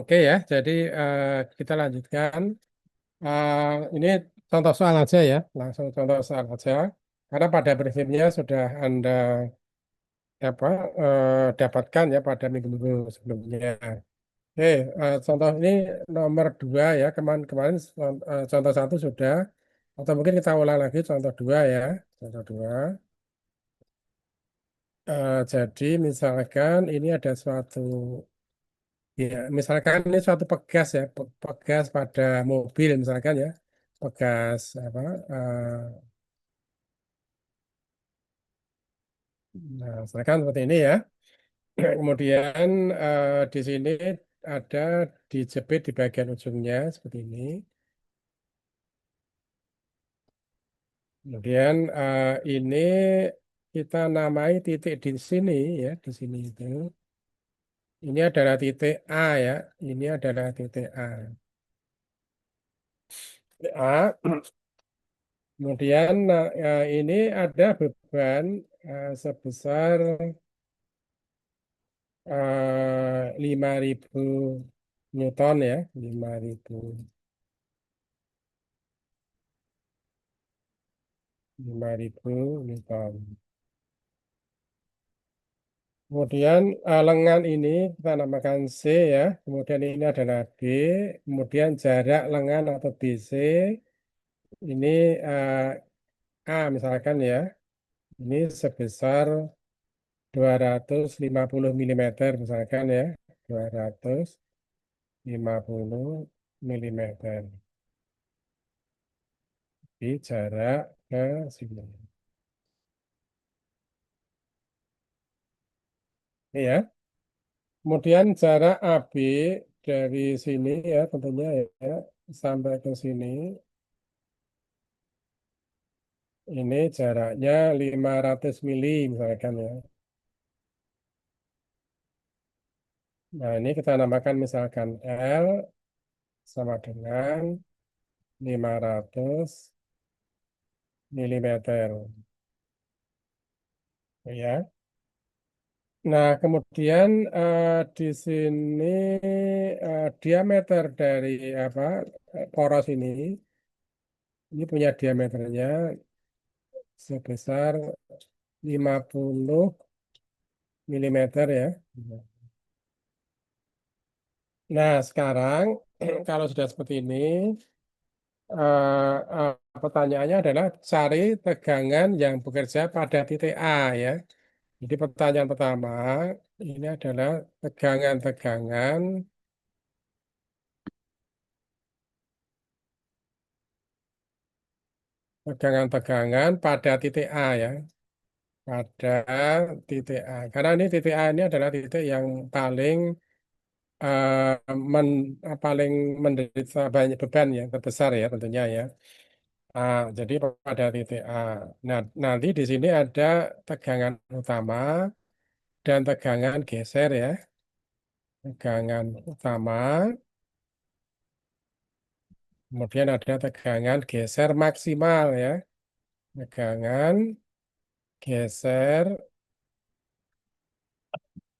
Oke ya, jadi kita lanjutkan. Ini contoh soal aja ya, langsung contoh soal aja. Karena pada prinsipnya sudah Anda apa, dapatkan ya pada minggu-minggu sebelumnya. Oke, contoh ini nomor 2 ya, kemarin contoh satu sudah, atau mungkin kita ulang lagi contoh 2 ya, contoh 2. Jadi misalkan ini ada suatu. Ya, misalkan ini suatu pegas ya, pegas pada mobil misalkan ya, pegas apa? eh, nah, misalkan seperti ini ya. Kemudian di sini ada dijepit di bagian ujungnya seperti ini. Kemudian ini kita namai titik di sini ya, di sini itu. Ini adalah titik A ya, ini adalah titik A. Titik A. Kemudian ini ada beban sebesar 5.000 Newton ya, 5.000 Newton. Kemudian lengan ini kita namakan C ya, kemudian ini adalah B, kemudian jarak lengan atau BC ini A misalkan ya, ini sebesar 250 milimeter misalkan ya, 250 milimeter di jarak ke sini. Ini ya. Kemudian jarak AB dari sini ya tentunya ya sampai ke sini ini jaraknya 500 mili misalkan ya. Nah ini kita namakan misalkan L sama dengan 500 milimeter ya. Nah kemudian di sini diameter dari apa poros ini punya diameternya sebesar 50 milimeter ya. Nah, sekarang kalau sudah seperti ini, pertanyaannya adalah cari tegangan yang bekerja pada titik A ya. Jadi pertanyaan pertama ini adalah tegangan-tegangan, tegangan-tegangan pada titik A ya, pada titik A. Karena ini titik A ini adalah titik yang paling men, paling menderita banyak beban yang terbesar ya tentunya ya. Jadi pada titik A. Nah, nanti di sini ada tegangan utama dan tegangan geser ya. Tegangan utama, kemudian ada tegangan geser maksimal ya. Tegangan geser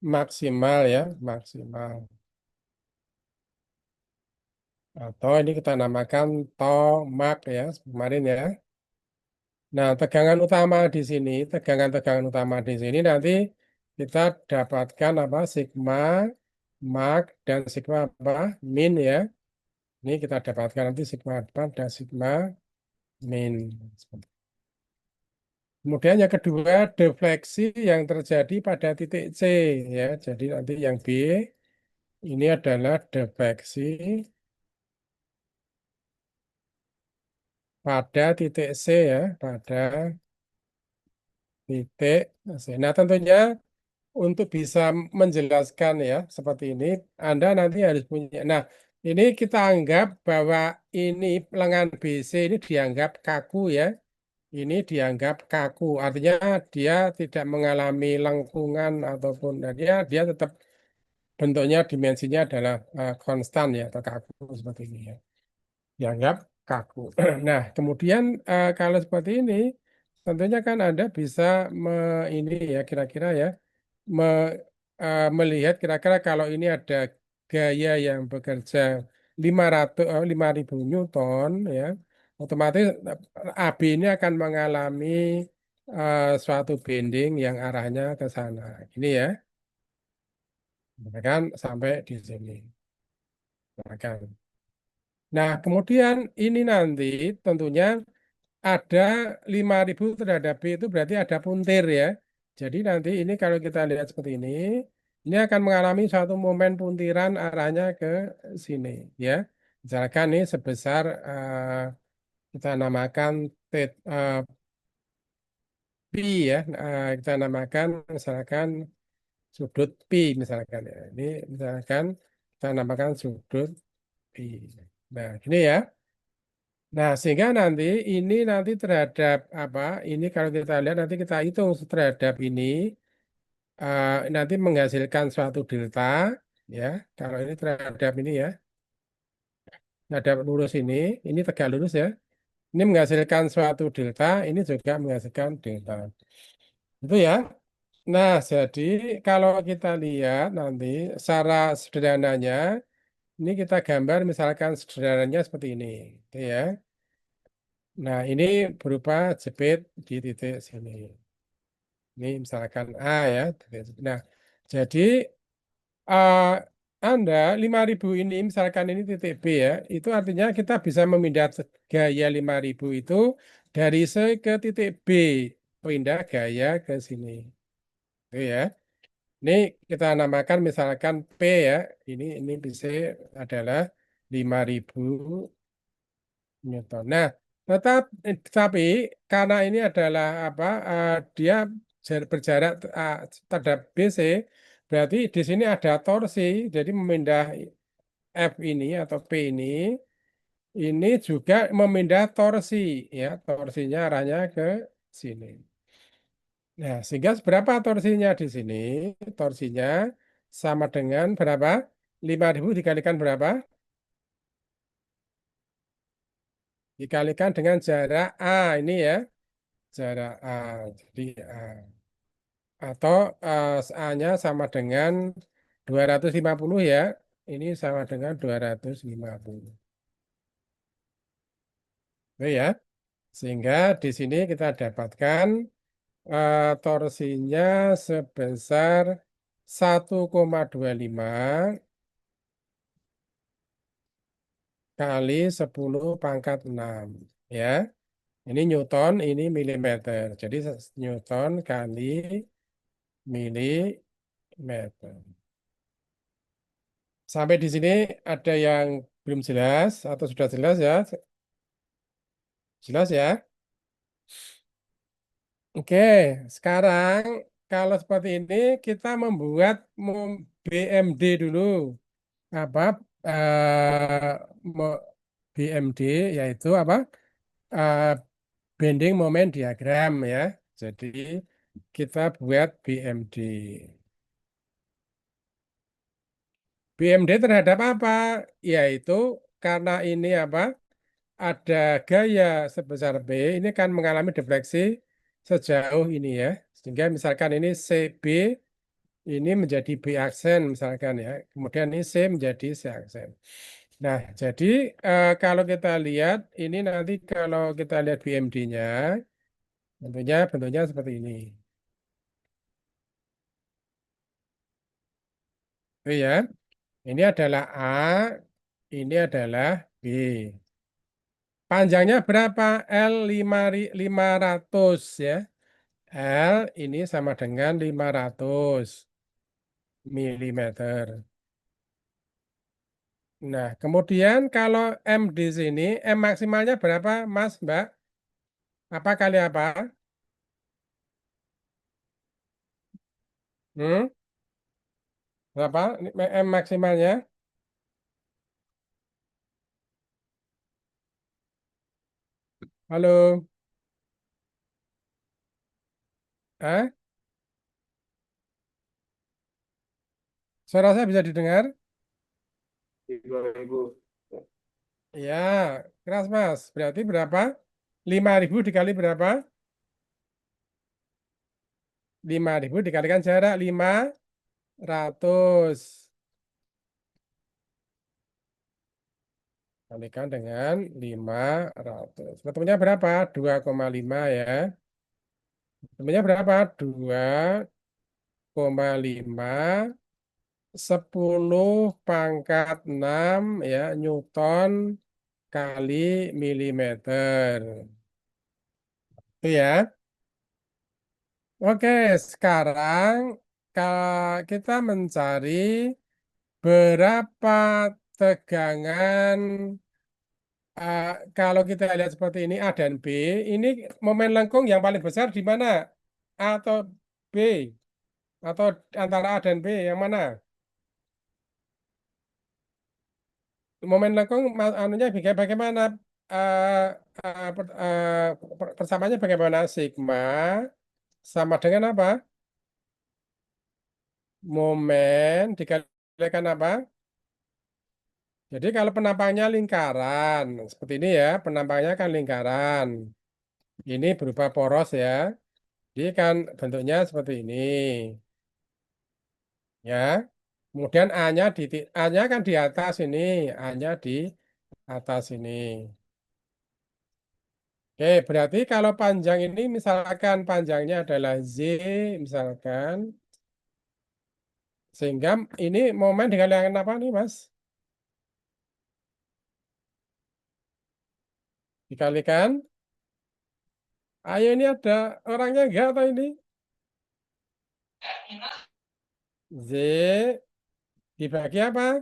maksimal ya, maksimal. Atau ini kita namakan tomak ya, kemarin ya. Nah, tegangan utama di sini, tegangan-tegangan utama di sini nanti kita dapatkan apa? Sigma, mak, dan sigma apa? Min ya. Ini kita dapatkan nanti sigma apa dan sigma min. Kemudian yang kedua, defleksi yang terjadi pada titik C ya. Jadi nanti yang B ini adalah defleksi pada titik C ya, pada titik C. Nah, tentunya untuk bisa menjelaskan ya seperti ini, Anda nanti harus punya. Nah, ini kita anggap bahwa ini lengan BC ini dianggap kaku ya. Ini dianggap kaku, artinya dia tidak mengalami lengkungan ataupun dia tetap bentuknya dimensinya adalah konstan ya atau kaku seperti ini ya. Dianggap kaku. Nah, kemudian kalau seperti ini tentunya kan Anda bisa ini ya kira-kira ya me- melihat kira-kira kalau ini ada gaya yang bekerja 5.000 Newton ya, otomatis AB ini akan mengalami suatu bending yang arahnya ke sana. Ini ya, kan sampai di sini. Nah, kan. Nah, kemudian ini nanti tentunya ada 5.000 terhadap B itu berarti ada puntir ya. Jadi nanti ini kalau kita lihat seperti ini akan mengalami suatu momen puntiran arahnya ke sini ya. Misalkan ini sebesar kita namakan pi ya. Kita namakan misalkan sudut pi misalkan ya. Ini misalkan kita namakan sudut pi. Nah, gini ya. Nah, sehingga nanti ini nanti terhadap apa? Ini kalau kita lihat nanti kita hitung terhadap ini nanti menghasilkan suatu delta ya. Kalau ini terhadap ini ya, terhadap lurus ini tegak lurus ya. Ini menghasilkan suatu delta, ini juga menghasilkan delta. Itu ya. Nah, jadi kalau kita lihat nanti secara sederhananya, ini kita gambar misalkan sederhananya seperti ini, gitu ya. Nah, ini berupa jepit di titik sini. Ini misalkan A ya. Nah, jadi eh, Anda 5.000 ini, misalkan ini titik B ya, itu artinya kita bisa memindah gaya 5.000 itu dari C ke titik B, pindah gaya ke sini. Itu ya. Ini kita namakan misalkan P ya, ini bisa adalah 5.000 Newton. Nah, tapi karena ini adalah apa? Dia berjarak terhadap BC, berarti di sini ada torsi. Jadi memindah F ini atau P ini juga memindah torsi, ya. Torsinya arahnya ke sini. Nah, sehingga berapa torsinya di sini? Torsinya sama dengan berapa? 5.000 dikalikan berapa? Dikalikan dengan jarak A ini ya. Jarak A. Jadi A. Atau A-nya sama dengan 250 ya. Ini sama dengan 250. Itu ya. Sehingga di sini kita dapatkan torsinya sebesar 1,25 kali 10 pangkat 6 ya. Ini Newton, ini milimeter. Jadi Newton kali milimeter. Sampai di sini ada yang belum jelas atau sudah jelas ya? Jelas ya? Oke, sekarang kalau seperti ini kita membuat BMD dulu. Apa? eh, mo- BMD yaitu apa? Eh, Bending Moment Diagram ya. Jadi kita buat BMD. BMD terhadap apa? Yaitu karena ini apa? Ada gaya sebesar B, ini kan mengalami defleksi sejauh ini ya. Sehingga misalkan ini CB, ini menjadi B aksen misalkan ya. Kemudian ini C menjadi C aksen. Nah, jadi kalau kita lihat, ini nanti kalau kita lihat BMD-nya, tentunya bentuknya seperti ini. Itu ya. Ini adalah A, ini adalah B. Panjangnya berapa? L 500 ya. L ini sama dengan 500 milimeter. Nah, kemudian kalau M di sini, M maksimalnya berapa, Mas, Mbak? Apa kali apa? Hmm? Berapa M maksimalnya? Halo? Ah, suara saya bisa didengar? 3.000. Ya, keras, Mas. Berarti berapa? 5.000 dikali berapa? 5.000 dikalikan jarak 500. Kalikan dengan 500. Ketemunya berapa? 2,5 ya. Ketemunya berapa? 2,5 10 pangkat 6 ya Newton kali milimeter. Itu ya. Oke, sekarang kita mencari berapa tegangan kalau kita lihat seperti ini A dan B, ini momen lengkung yang paling besar di mana? A atau B? Atau antara A dan B yang mana? Momen lengkung anunya bagaimana? Eh, persamaannya bagaimana? Sigma sama dengan apa? Momen dikalikan apa? Jadi kalau penampangnya lingkaran, seperti ini ya, penampangnya kan lingkaran. Ini berupa poros ya. Jadi kan bentuknya seperti ini. Ya. Kemudian A-nya kan di atas ini, A-nya di atas ini. Oke, berarti kalau panjang ini misalkan panjangnya adalah Z, misalkan, sehingga ini momen dikalikan apa nih, Mas? Dikalikan, ayo ini ada orangnya enggak atau ini? Z dibagi apa?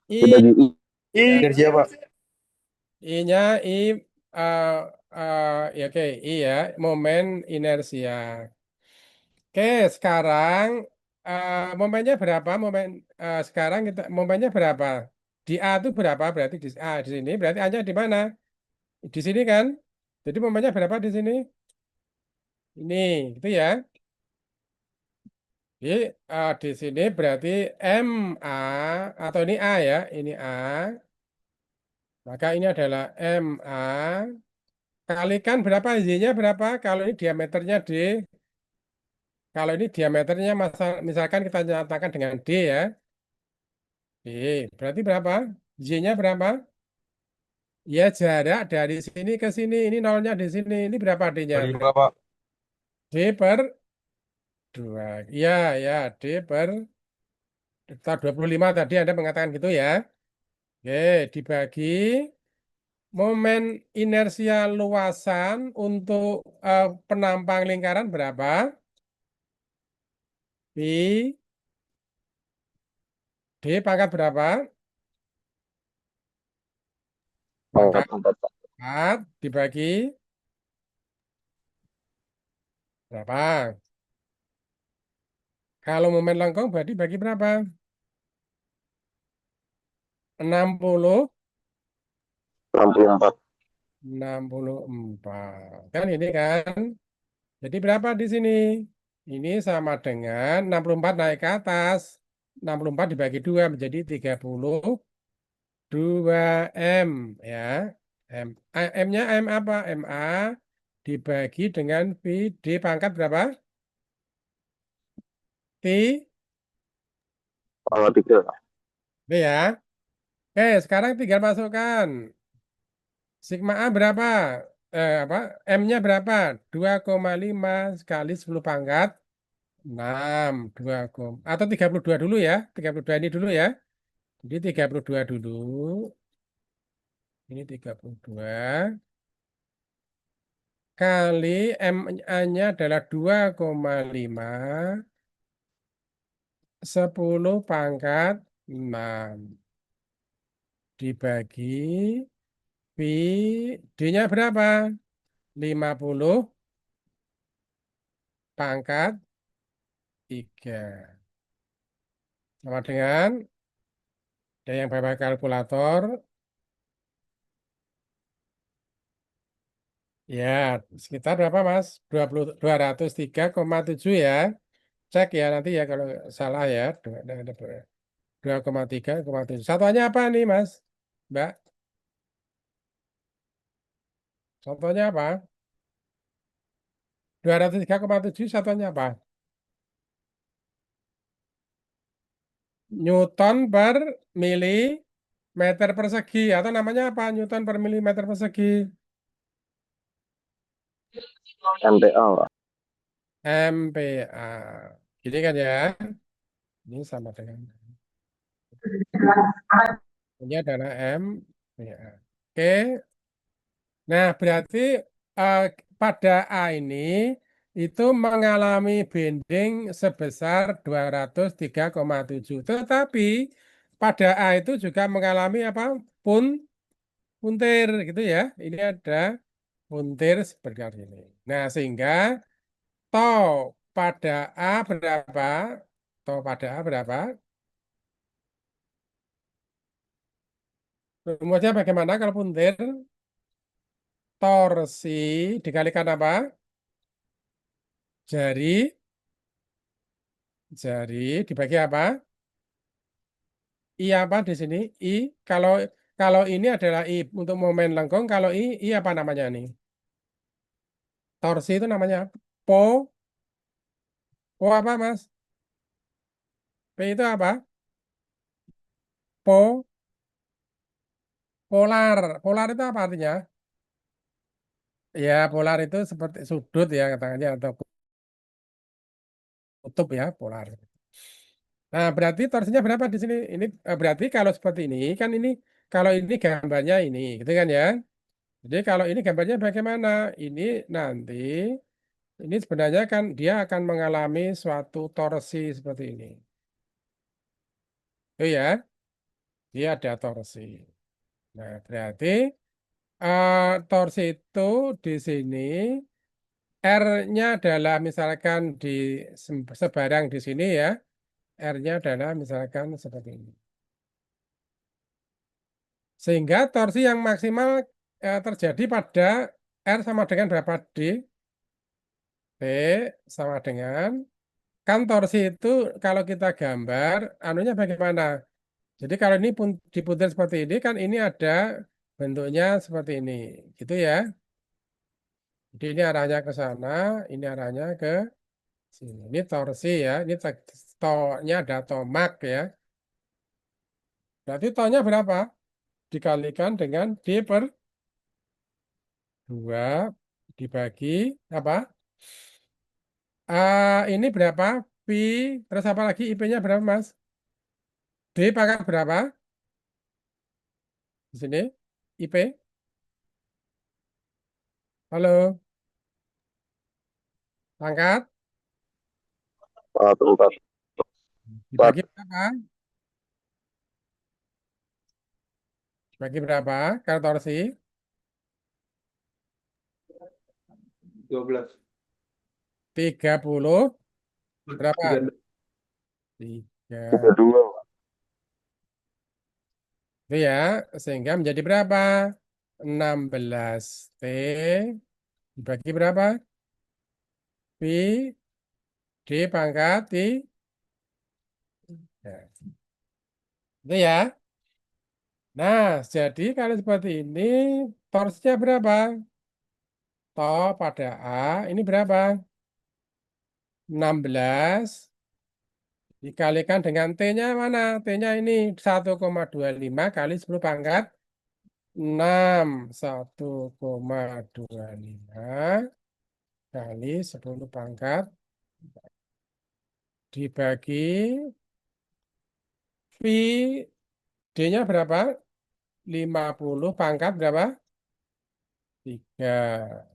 I, Dibagi I ya, dari siapa? I-nya I, eh, ya oke, I ya, momen inersia. Oke, sekarang momennya berapa? Sekarang kita momennya berapa? Di A itu berapa? Berarti di A di sini. Berarti A-nya di mana? Di sini kan? Jadi momennya berapa di sini? Ini, gitu ya. Jadi di sini berarti MA atau ini A ya, ini A. Maka ini adalah MA kalikan berapa Y-nya berapa? Kalau ini diameternya D, kalau ini diameternya misalkan kita nyatakan dengan D ya. D, berarti berapa? Y-nya berapa? Ya jarak dari sini ke sini, ini nolnya di sini, ini berapa D-nya? 25 Pak. D per 2. Ya, ya, D per 25 tadi Anda mengatakan gitu ya. Oke, dibagi momen inersia luasan untuk penampang lingkaran berapa? Pi D pangkat berapa? Pangkat Pangkat 4 Pak. 4 dibagi berapa? Kalau momen lengkung berarti bagi berapa? 60, 64. 64. Kan ini kan. Jadi berapa di sini? Ini sama dengan 64 naik ke atas. 64 dibagi 2 menjadi 32 M ya. M-nya M apa? MA dibagi dengan V D pangkat berapa? T Pangkat 3. B ya. Oke, sekarang tinggal masukkan. Sigma A berapa? Apa? M-nya berapa? 2,5 kali 10 pangkat 6. 2, atau 32 dulu ya. 32 ini dulu ya. Jadi 32 dulu. Ini 32 kali MA-nya adalah 2,5 10 pangkat 6 dibagi pi D-nya berapa? 50 pangkat 3 sama dengan ada yang bawa kalkulator ya sekitar berapa Mas? 203,7 ya. Cek ya nanti ya kalau salah ya. 2,3,7. Satuannya apa nih Mas? Mbak, contohnya apa? 203,7 satuannya apa? Newton per milimeter persegi atau namanya apa? Newton per milimeter persegi. MPA. MPa. Gini kan ya. Ini sama dengan ini adalah MPa. Oke. Nah, berarti eh, pada A ini itu mengalami bending sebesar 203,7. Tetapi pada A itu juga mengalami apa? Pun puntir gitu ya. Ini ada puntir seperti ini. Nah, sehingga tau pada A berapa? Tau pada A berapa? Rumusnya bagaimana kalau puntir? Torsi dikalikan apa? Jari, jari dibagi apa? I apa di sini? I. Kalau kalau ini adalah I untuk momen lengkung. Kalau I apa namanya nih? Torsi itu namanya po. Po apa Mas? P itu apa? Po. Polar. Polar itu apa artinya? Ya, polar itu seperti sudut ya katanya atau kutub ya, polar. Nah, berarti torsinya berapa di sini? Ini berarti kalau seperti ini kan ini kalau ini gambarnya ini, gitu kan ya? Jadi kalau ini gambarnya bagaimana? Ini nanti ini sebenarnya kan dia akan mengalami suatu torsi seperti ini. Oh ya, dia ada torsi. Nah, berarti torsi itu di sini R-nya adalah misalkan di sebarang di sini ya. R-nya adalah misalkan seperti ini. Sehingga torsi yang maksimal terjadi pada R sama dengan berapa D? T sama dengan kan torsi itu kalau kita gambar anunya bagaimana? Jadi kalau ini pun diputar seperti ini kan ini ada bentuknya seperti ini, gitu ya. Jadi ini arahnya ke sana, ini arahnya ke sini. Ini torsi ya, ini to-nya ada tomak ya. Berarti to-nya berapa? Dikalikan dengan D per 2 dibagi apa? Ini berapa? Pi, terus apa lagi? IP-nya berapa, Mas? D pangkat berapa? Di sini, IP. Halo, pangkat. Tempat empat Dibagi berapa? Dibagi berapa? Kalau torsi 12. 30 berapa? Tiga. 3. 32. Itu ya, sehingga menjadi berapa? 16 T dibagi berapa? Pi D pangkat T. Ya, itu ya. Nah, jadi kalau seperti ini, torsinya berapa? Toh pada A, ini berapa? 16 dikalikan dengan T-nya mana? T-nya ini 1,25 kali 10 pangkat 6. 1,25 kali 10 pangkat dibagi Pi D-nya berapa? 50 pangkat berapa? 3.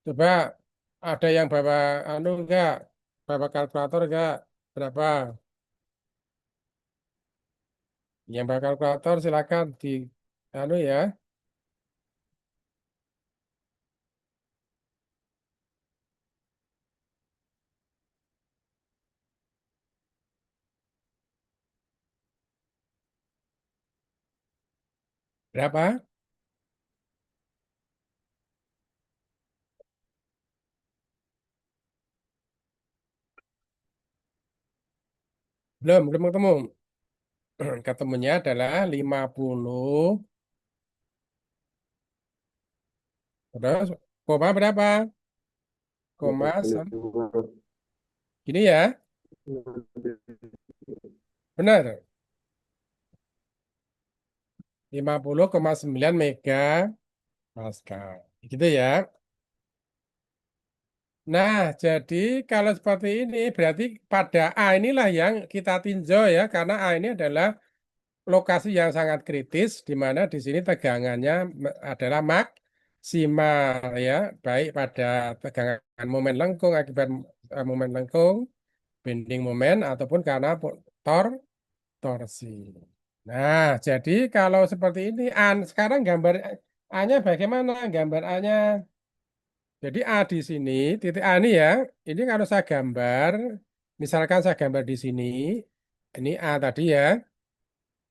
Coba ada yang bawa anu enggak? Bawa kalkulator enggak? Berapa? Yang bawa kalkulator silakan di anu ya. Berapa? Belum ketemu. Ketemunya adalah 50. Terus koma berapa? Koma gini ya. Benar. 50,9 mega Pascal. Gitu ya. Nah, jadi kalau seperti ini berarti pada A inilah yang kita tinjau ya, karena A ini adalah lokasi yang sangat kritis di mana di sini tegangannya adalah maksimal ya, baik pada tegangan momen lengkung akibat momen lengkung, bending momen ataupun karena torsi. Nah, jadi kalau seperti ini, sekarang gambar A-nya bagaimana? Gambar A-nya. Jadi A di sini, titik A ini ya. Ini kalau saya gambar, misalkan saya gambar di sini, ini A tadi ya.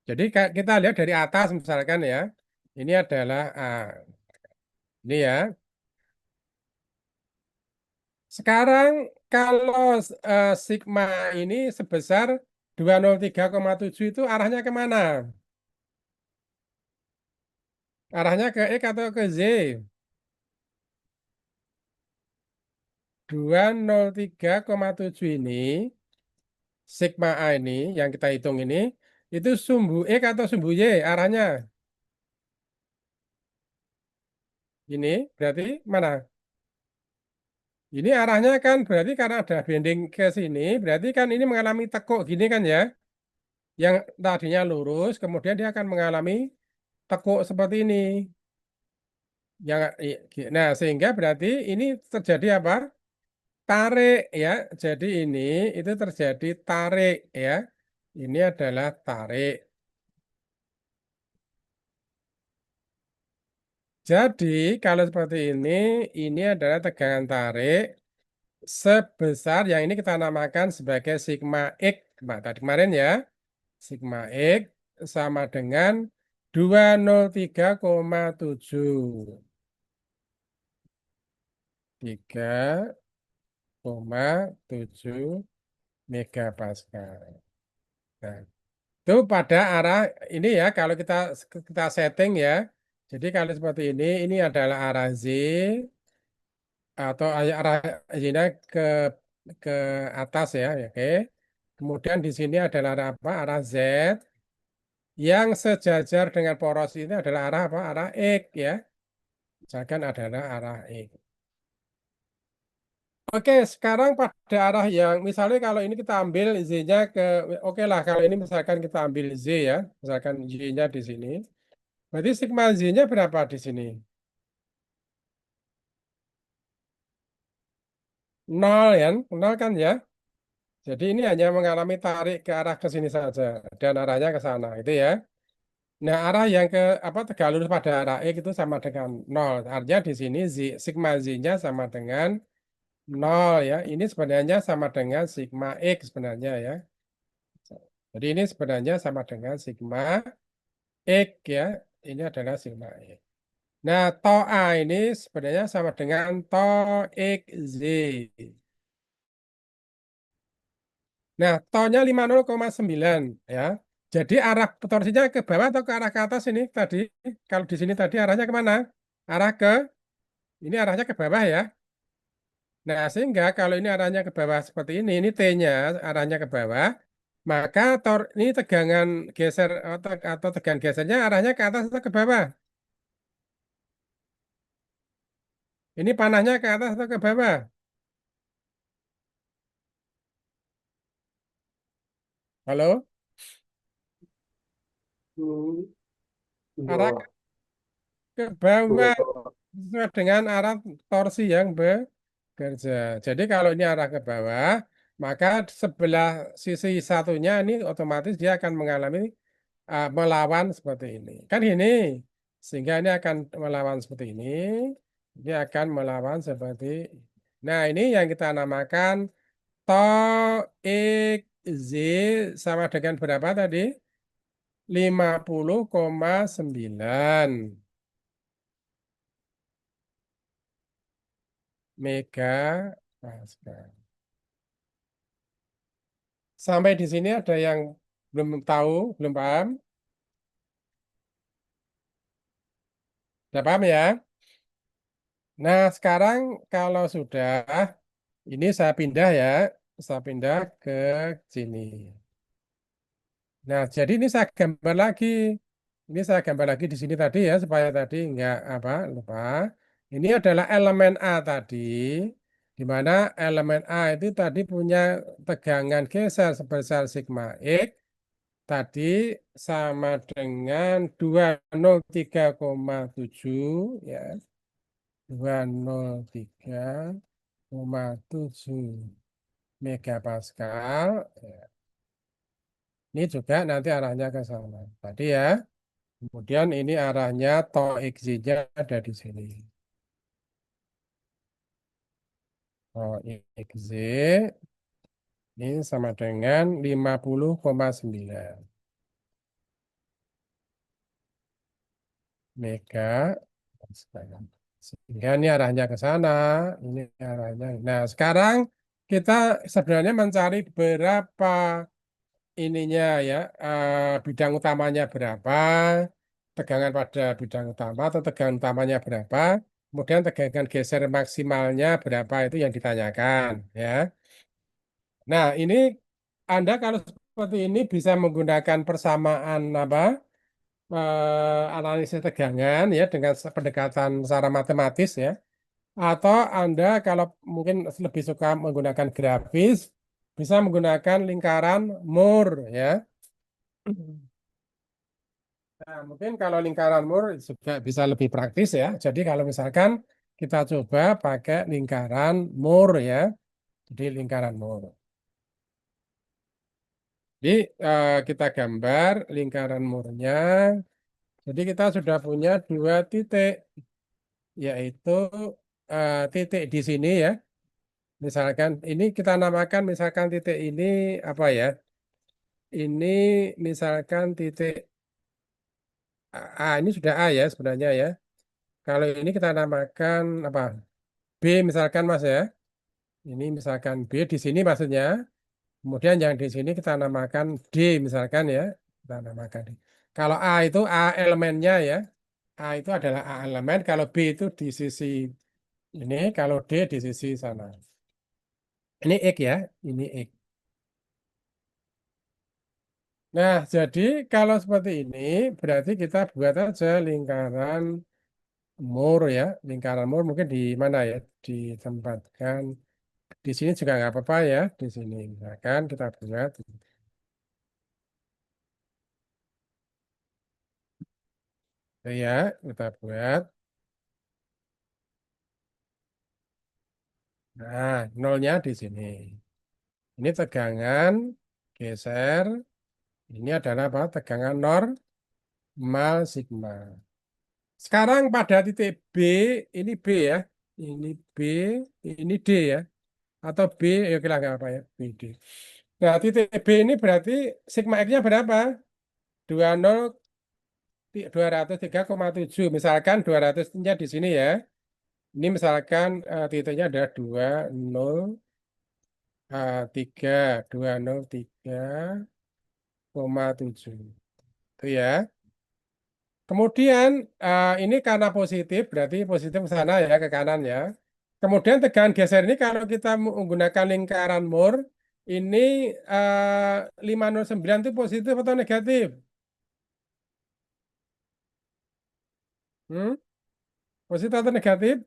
Jadi kita lihat dari atas misalkan ya. Ini adalah A. Ini ya. Sekarang kalau sigma ini sebesar 203,7 itu arahnya kemana? Arahnya ke X atau ke Z? 203,7 ini, sigma A ini yang kita hitung ini, itu sumbu X atau sumbu Y arahnya? Ini berarti mana? Ini arahnya kan berarti karena ada bending ke sini, berarti kan ini mengalami tekuk gini kan ya. Yang tadinya lurus, kemudian dia akan mengalami tekuk seperti ini. Yang, nah, sehingga berarti ini terjadi apa? Tarik ya. Jadi ini itu terjadi tarik ya. Ini adalah tarik. Jadi kalau seperti ini adalah tegangan tarik sebesar yang ini kita namakan sebagai sigma X. Nah, tadi kemarin ya, sigma X sama dengan 203,7. 3,7 megapascal. Nah, itu pada arah ini ya, kalau kita setting ya. Jadi kalau seperti ini adalah arah Z atau arah Z-nya ke atas ya, oke. Kemudian di sini adalah arah apa? Arah Z yang sejajar dengan poros ini adalah arah apa? Arah X ya. Misalkan adalah arah X. Oke, sekarang pada arah yang misalnya kalau ini kita ambil Z-nya oke lah kalau ini misalkan kita ambil Z ya, misalkan Y-nya di sini. Berarti sigma Z-nya berapa di sini? Nol ya, nol kan ya. Jadi ini hanya mengalami tarik ke arah ke sini saja dan arahnya ke sana, itu ya. Nah, arah yang ke apa tegak lurus pada arah X itu sama dengan nol. Artinya di sini sigma Z-nya sama dengan nol ya. Ini sebenarnya sama dengan sigma X sebenarnya ya. Jadi ini sebenarnya sama dengan sigma X ya. Ini adalah sigma X. Nah, tau A ini sebenarnya sama dengan tau XZ. Nah, taunya 50,9 ya. Jadi arah torsinya ke bawah atau ke arah ke atas ini tadi. Kalau di sini tadi arahnya kemana? Arah ke, ini arahnya ke bawah ya. Nah, sehingga kalau ini arahnya ke bawah seperti ini T-nya arahnya ke bawah, maka ini tegangan geser atau tegangan gesernya arahnya ke atas atau ke bawah. Ini panahnya ke atas atau ke bawah? Halo? Arah ke bawah sesuai dengan arah torsi yang bekerja. Jadi kalau ini arah ke bawah, maka sebelah sisi satunya ini otomatis dia akan mengalami melawan seperti ini. Kan ini. Sehingga ini akan melawan seperti ini. Ini akan melawan seperti ini. Nah, ini yang kita namakan tau X Z sama dengan berapa tadi? 50,9 mega Pascal. Sampai di sini ada yang belum tahu, belum paham? Sudah paham ya? Nah, sekarang kalau sudah, ini saya pindah ya. Saya pindah ke sini. Nah, jadi ini saya gambar lagi. Ini saya gambar lagi di sini tadi ya, supaya tadi nggak apa lupa. Ini adalah elemen A tadi, di mana elemen A itu tadi punya tegangan geser sebesar sigma X tadi sama dengan 203,7 ya, 203,7 megapascal. Ya. Ini juga nanti arahnya ke sana. Tadi ya. Kemudian ini arahnya tau XZ-nya ada di sini. Tau XZ ini sama dengan 50,9 mega pascal. Sehingga ini arahnya ke sana, ini arahnya. Nah, sekarang kita sebenarnya mencari berapa ininya ya, bidang utamanya berapa, tegangan pada bidang utama atau tegangan utamanya berapa, kemudian tegangan geser maksimalnya berapa itu yang ditanyakan ya. Nah, ini Anda kalau seperti ini bisa menggunakan persamaan apa? Analisis tegangan ya dengan pendekatan secara matematis ya. Atau Anda kalau mungkin lebih suka menggunakan grafis, bisa menggunakan lingkaran Moore ya. Nah, mungkin kalau lingkaran Moore juga bisa lebih praktis ya. Jadi kalau misalkan kita coba pakai lingkaran Moore ya. Jadi lingkaran Moore. Jadi kita gambar lingkaran Moore-nya. Jadi kita sudah punya dua titik, yaitu titik di sini ya. Misalkan ini kita namakan misalkan titik ini apa ya? Ini misalkan titik ini sudah A ya sebenarnya ya. Kalau ini kita namakan apa? B misalkan Mas ya. Ini misalkan B di sini maksudnya. Kemudian yang di sini kita namakan D misalkan ya. Kita namakan D. Kalau A itu A elemennya ya. A itu adalah A elemen. Kalau B itu di sisi ini. Kalau D di sisi sana. Ini X ya. Ini X. Nah, jadi kalau seperti ini berarti kita buat aja lingkaran Moore ya. Lingkaran Moore mungkin di mana ya? Ditempatkan. Di sini juga nggak apa-apa ya. Di sini misalkan kita buat. Ya, kita buat. Nah, nolnya di sini. Ini tegangan geser. Ini adalah apa? Tegangan normal sigma. Sekarang pada titik B, ini B ya. Ini B, ini D ya. Atau B, ya kira nggak apa ya. B, D. Nah, titik B ini berarti sigma X-nya berapa? 20, 203,7. Misalkan 200-nya di sini ya. Ini misalkan titiknya ada 20, 203,7 itu ya. Kemudian ini karena positif berarti positif ke sana ya ke kanan ya. Kemudian tegangan geser ini kalau kita menggunakan lingkaran Moore ini 509 itu positif atau negatif? Hmm? Positif atau negatif?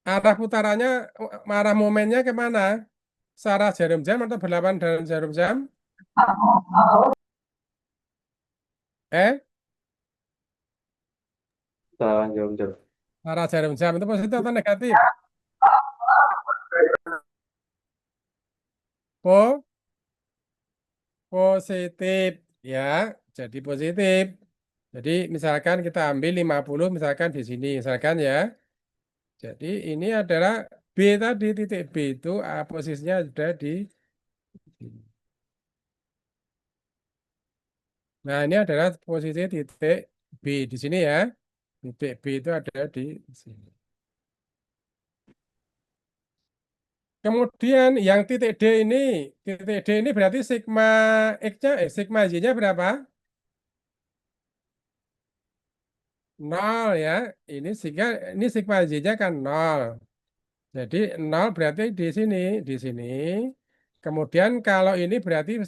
Arah putarannya, arah momennya kemana? Searah jarum jam atau berlawanan dengan jarum jam? Eh, Salah jawab. arah jarum jam itu positif atau negatif? Po, positif ya, jadi positif. Jadi misalkan kita ambil 50 misalkan di sini misalkan ya. Jadi ini adalah B tadi titik B itu posisinya ada di sini. Nah, ini adalah posisi titik B di sini ya. Titik B itu ada di sini. Kemudian yang titik D ini berarti sigma X-nya, sigma Y-nya berapa? Nol ya. Ini sehingga ini sigma Y-nya kan nol. Jadi nol berarti di sini, di sini. Kemudian kalau ini berarti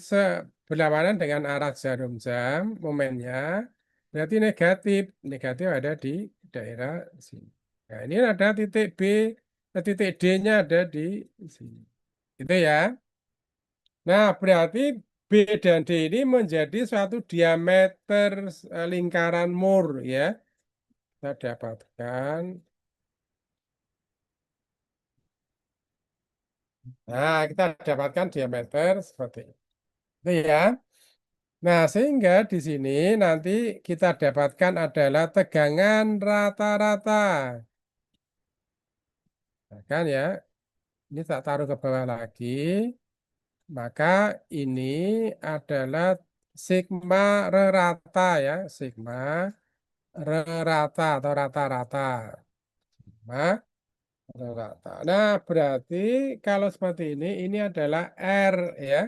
berlawanan dengan arah jarum jam, momennya berarti negatif. Negatif ada di daerah sini. Nah, ini ada titik B, titik D-nya ada di sini. Gitu ya. Nah, berarti B dan D ini menjadi suatu diameter lingkaran Moore ya. Kita dapatkan. Nah, kita dapatkan diameter seperti itu ya. Nah, sehingga di sini nanti kita dapatkan adalah tegangan rata-rata. Nah, kan ya, ini tak taruh ke bawah lagi. Maka ini adalah sigma rata ya, sigma rata atau rata-rata. Sigma rata. Nah, berarti kalau seperti ini adalah R ya.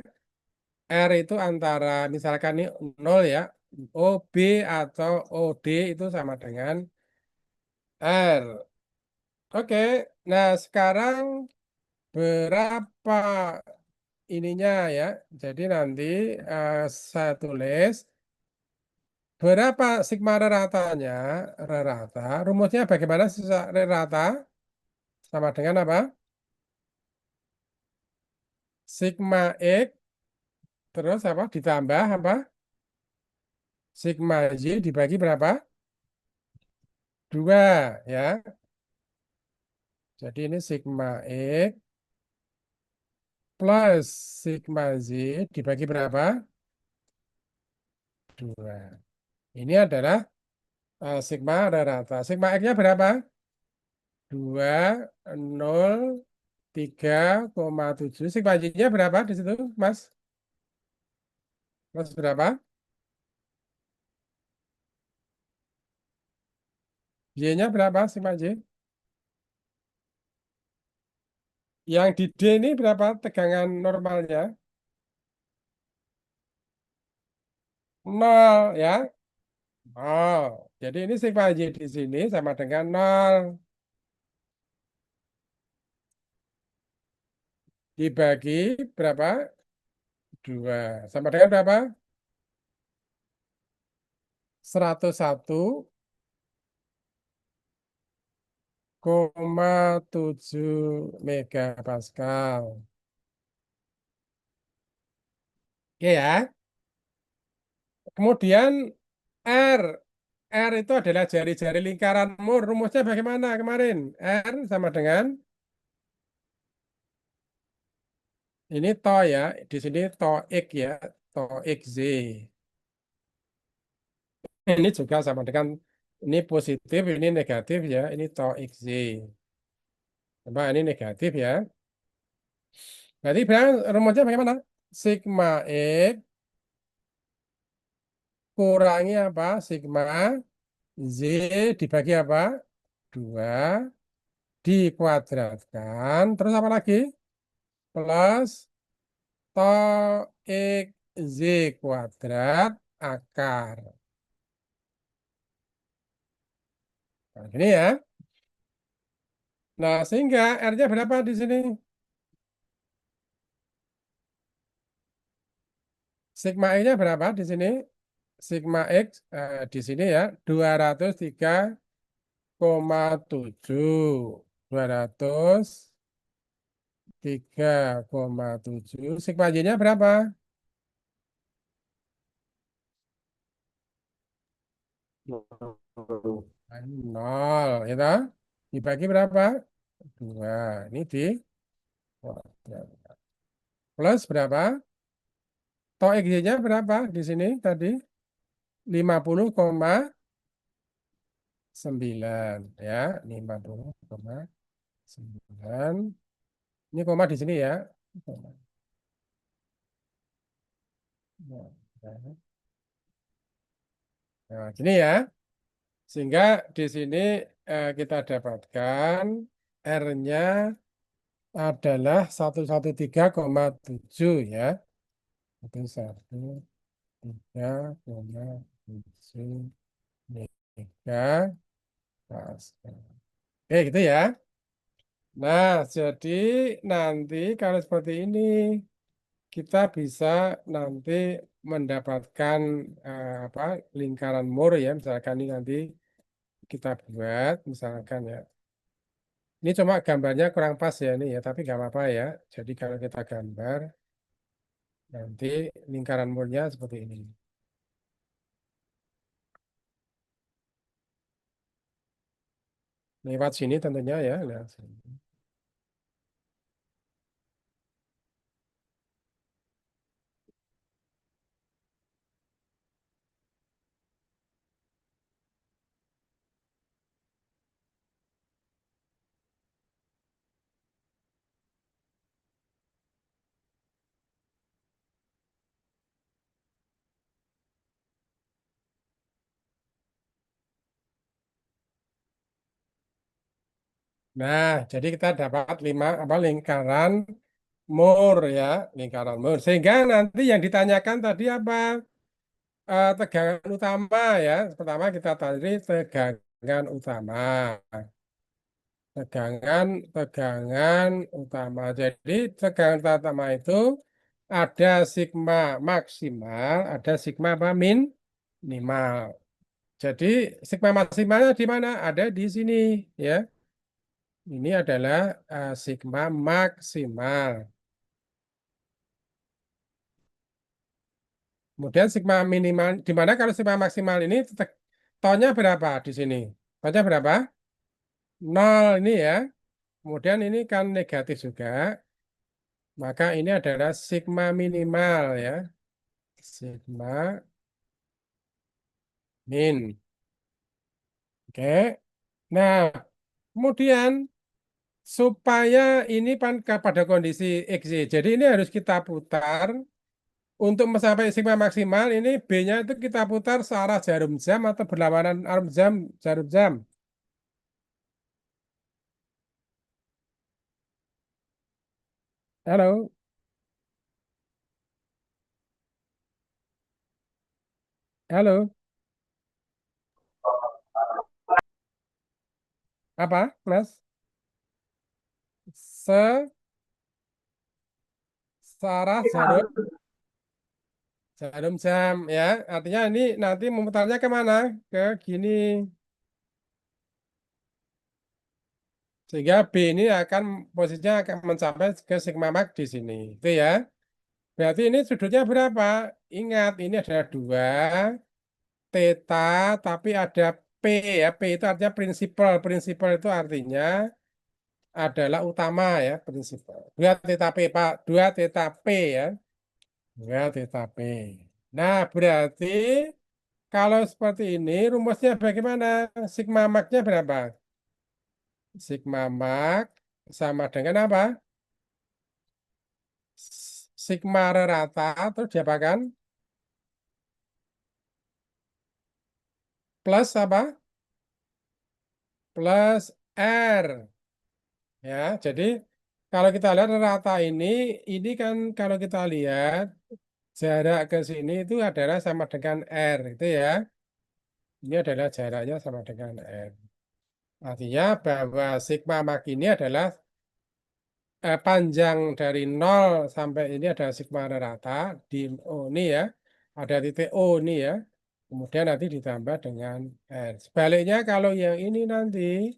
R itu antara misalkan ini 0 ya. OB atau OD itu sama dengan R. Oke, nah sekarang berapa ininya ya? Jadi nanti saya tulis berapa sigma reratanya? Rerata. Rumusnya bagaimana rerata? Sama dengan apa? Sigma X terus apa? Ditambah apa? Sigma Y dibagi berapa? Dua ya. Jadi ini sigma X plus sigma Z dibagi berapa? Dua. Ini adalah sigma rata. Sigma X-nya berapa? 203,7. Sigma Y-nya berapa di situ, Mas? Mas berapa? Y-nya berapa sigma Y? Yang di D ini berapa tegangan normalnya? Nol ya. Nol. Jadi ini sigma Y di sini sama dengan nol. Dibagi berapa? Dua. Sama dengan berapa? 101,7 megapascal. Oke ya. Kemudian R. R itu adalah jari-jari lingkaran Moore. Rumusnya bagaimana kemarin? R sama dengan ini to ya. Di sini to X ya. To XZ. Ini juga sama dengan ini positif, ini negatif ya. Ini to XZ. Coba ini negatif ya. Berarti rumusnya bagaimana? Sigma X kurangi apa? Sigma Z dibagi apa? Dua dikuadratkan. Terus apa lagi? Plus to X Z kuadrat akar. Nah, ini ya. Nah, sehingga R-nya berapa di sini? Sigma X-nya berapa di sini? Sigma X di sini ya 203,7. 203,7. Sigma Y-nya berapa? Nol, gitu. Dibagi berapa? Dua. Ini di plus berapa? Toh XY-nya berapa di sini tadi? 50,9 ya, 50,9. Ini koma di sini ya. Nah, gini ya. Sehingga di sini kita dapatkan R-nya adalah 113,7 ya. 113,7 mega Pascal. Oke, gitu ya. Nah, jadi nanti kalau seperti ini, kita bisa nanti mendapatkan apa lingkaran Moore ya, misalkan ini nanti kita buat, misalkan ya. Ini cuma gambarnya kurang pas ya ini ya, tapi nggak apa-apa ya. Jadi kalau kita gambar, nanti lingkaran Moore-nya seperti ini. Lewat sini tentunya ya. Lewat sini. Nah, jadi kita dapat 5 apa lingkaran Moore ya, lingkaran Moore. Sehingga nanti yang ditanyakan tadi apa? Tegangan utama ya. Pertama kita tadi tegangan utama. Tegangan utama. Jadi tegangan utama itu ada sigma maksimal, ada sigma apa minimal. Jadi sigma maksimalnya di mana? Ada di sini ya. Ini adalah sigma maksimal. Kemudian sigma minimal di mana kalau sigma maksimal ini tonnya berapa di sini? Tonnya berapa? Nol ini ya. Kemudian ini kan negatif juga. Maka ini adalah sigma minimal ya. Sigma min. Oke. Nah, kemudian supaya ini kan pada kondisi X. Jadi ini harus kita putar untuk mencapai sigma maksimal ini B-nya itu kita putar searah jarum jam atau berlawanan arm jam jarum jam. Halo, halo. Apa, Mas? Searah jarum jam ya. Artinya ini nanti memutarnya kemana? Ke gini. Sehingga B ini akan posisinya akan mencapai ke sigma max di sini. Itu ya. Berarti ini sudutnya berapa? Ingat, ini ada 2 theta, tapi ada P ya. P itu artinya prinsipal. Prinsipal itu artinya adalah utama ya, prinsipal. 2 theta P, Pak. 2 theta P ya. 2 theta P. Nah, berarti kalau seperti ini, rumusnya bagaimana? Sigma max-nya berapa? Sigma max sama dengan apa? Sigma rata terus diapakan? Plus apa? Plus R. Ya, jadi kalau kita lihat rata ini kan kalau kita lihat jarak ke sini itu adalah sama dengan R, itu ya. Ini adalah jaraknya sama dengan R. Artinya bahwa sigma max ini adalah panjang dari 0 sampai ini ada sigma rata di O ini ya. Ada titik O ini ya. Kemudian nanti ditambah dengan R. Sebaliknya kalau yang ini nanti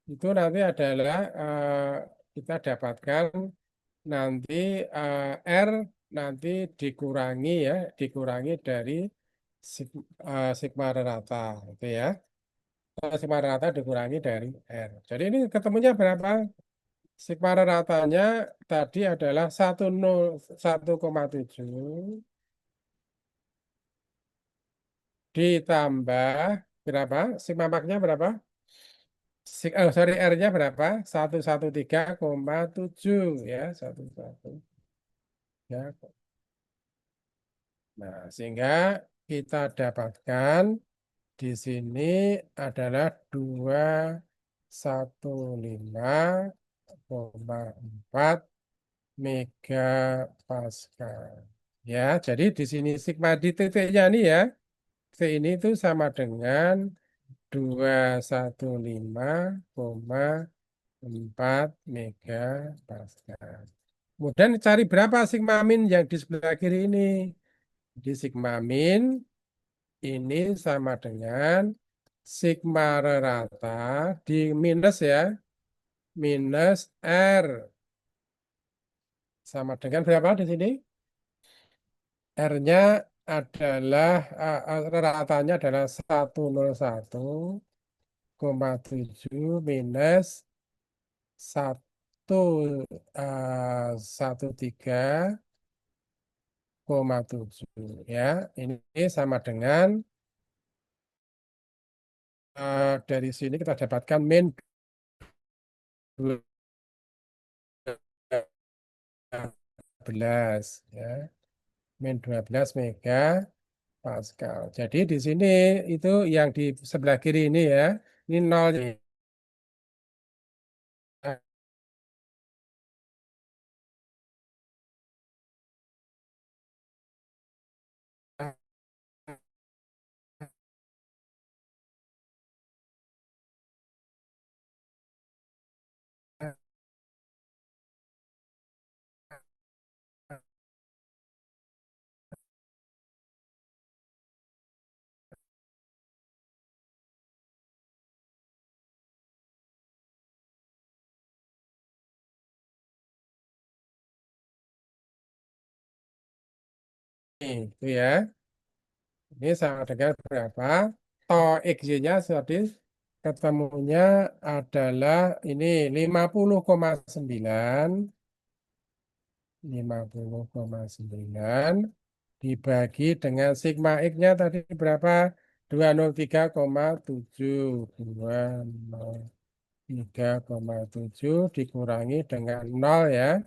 itu nanti adalah kita dapatkan nanti R nanti dikurangi ya, dikurangi dari sigma rata itu ya. Sigma rata dikurangi dari R. Jadi ini ketemunya berapa? Sigma ratanya tadi adalah 1,7 ditambah berapa? Sigma max-nya berapa? Sorry, R-nya berapa? 113,7 ya, 113. Ya. Nah, sehingga kita dapatkan di sini adalah 215,4 megapascal. Ya, jadi di sini sigma di titiknya ini ya, T ini itu sama dengan 215,4 megapascal. Kemudian cari berapa sigma min yang di sebelah kiri ini. Di sigma min ini sama dengan sigma rata di minus ya. Minus R. Sama dengan berapa di sini? R-nya adalah ratanya adalah 101,7 minus 113,7 ya. Ini sama dengan dari sini kita dapatkan min 12 ya. Min 12 mega Pascal. Jadi di sini itu yang di sebelah kiri ini ya. Ini nol. Itu ya. Ini sama dengan berapa? Tau XY-nya tadi ketemunya adalah ini 50,9 50,9 dibagi dengan sigma X-nya tadi berapa? 203,7 203,7 dikurangi dengan 0 ya.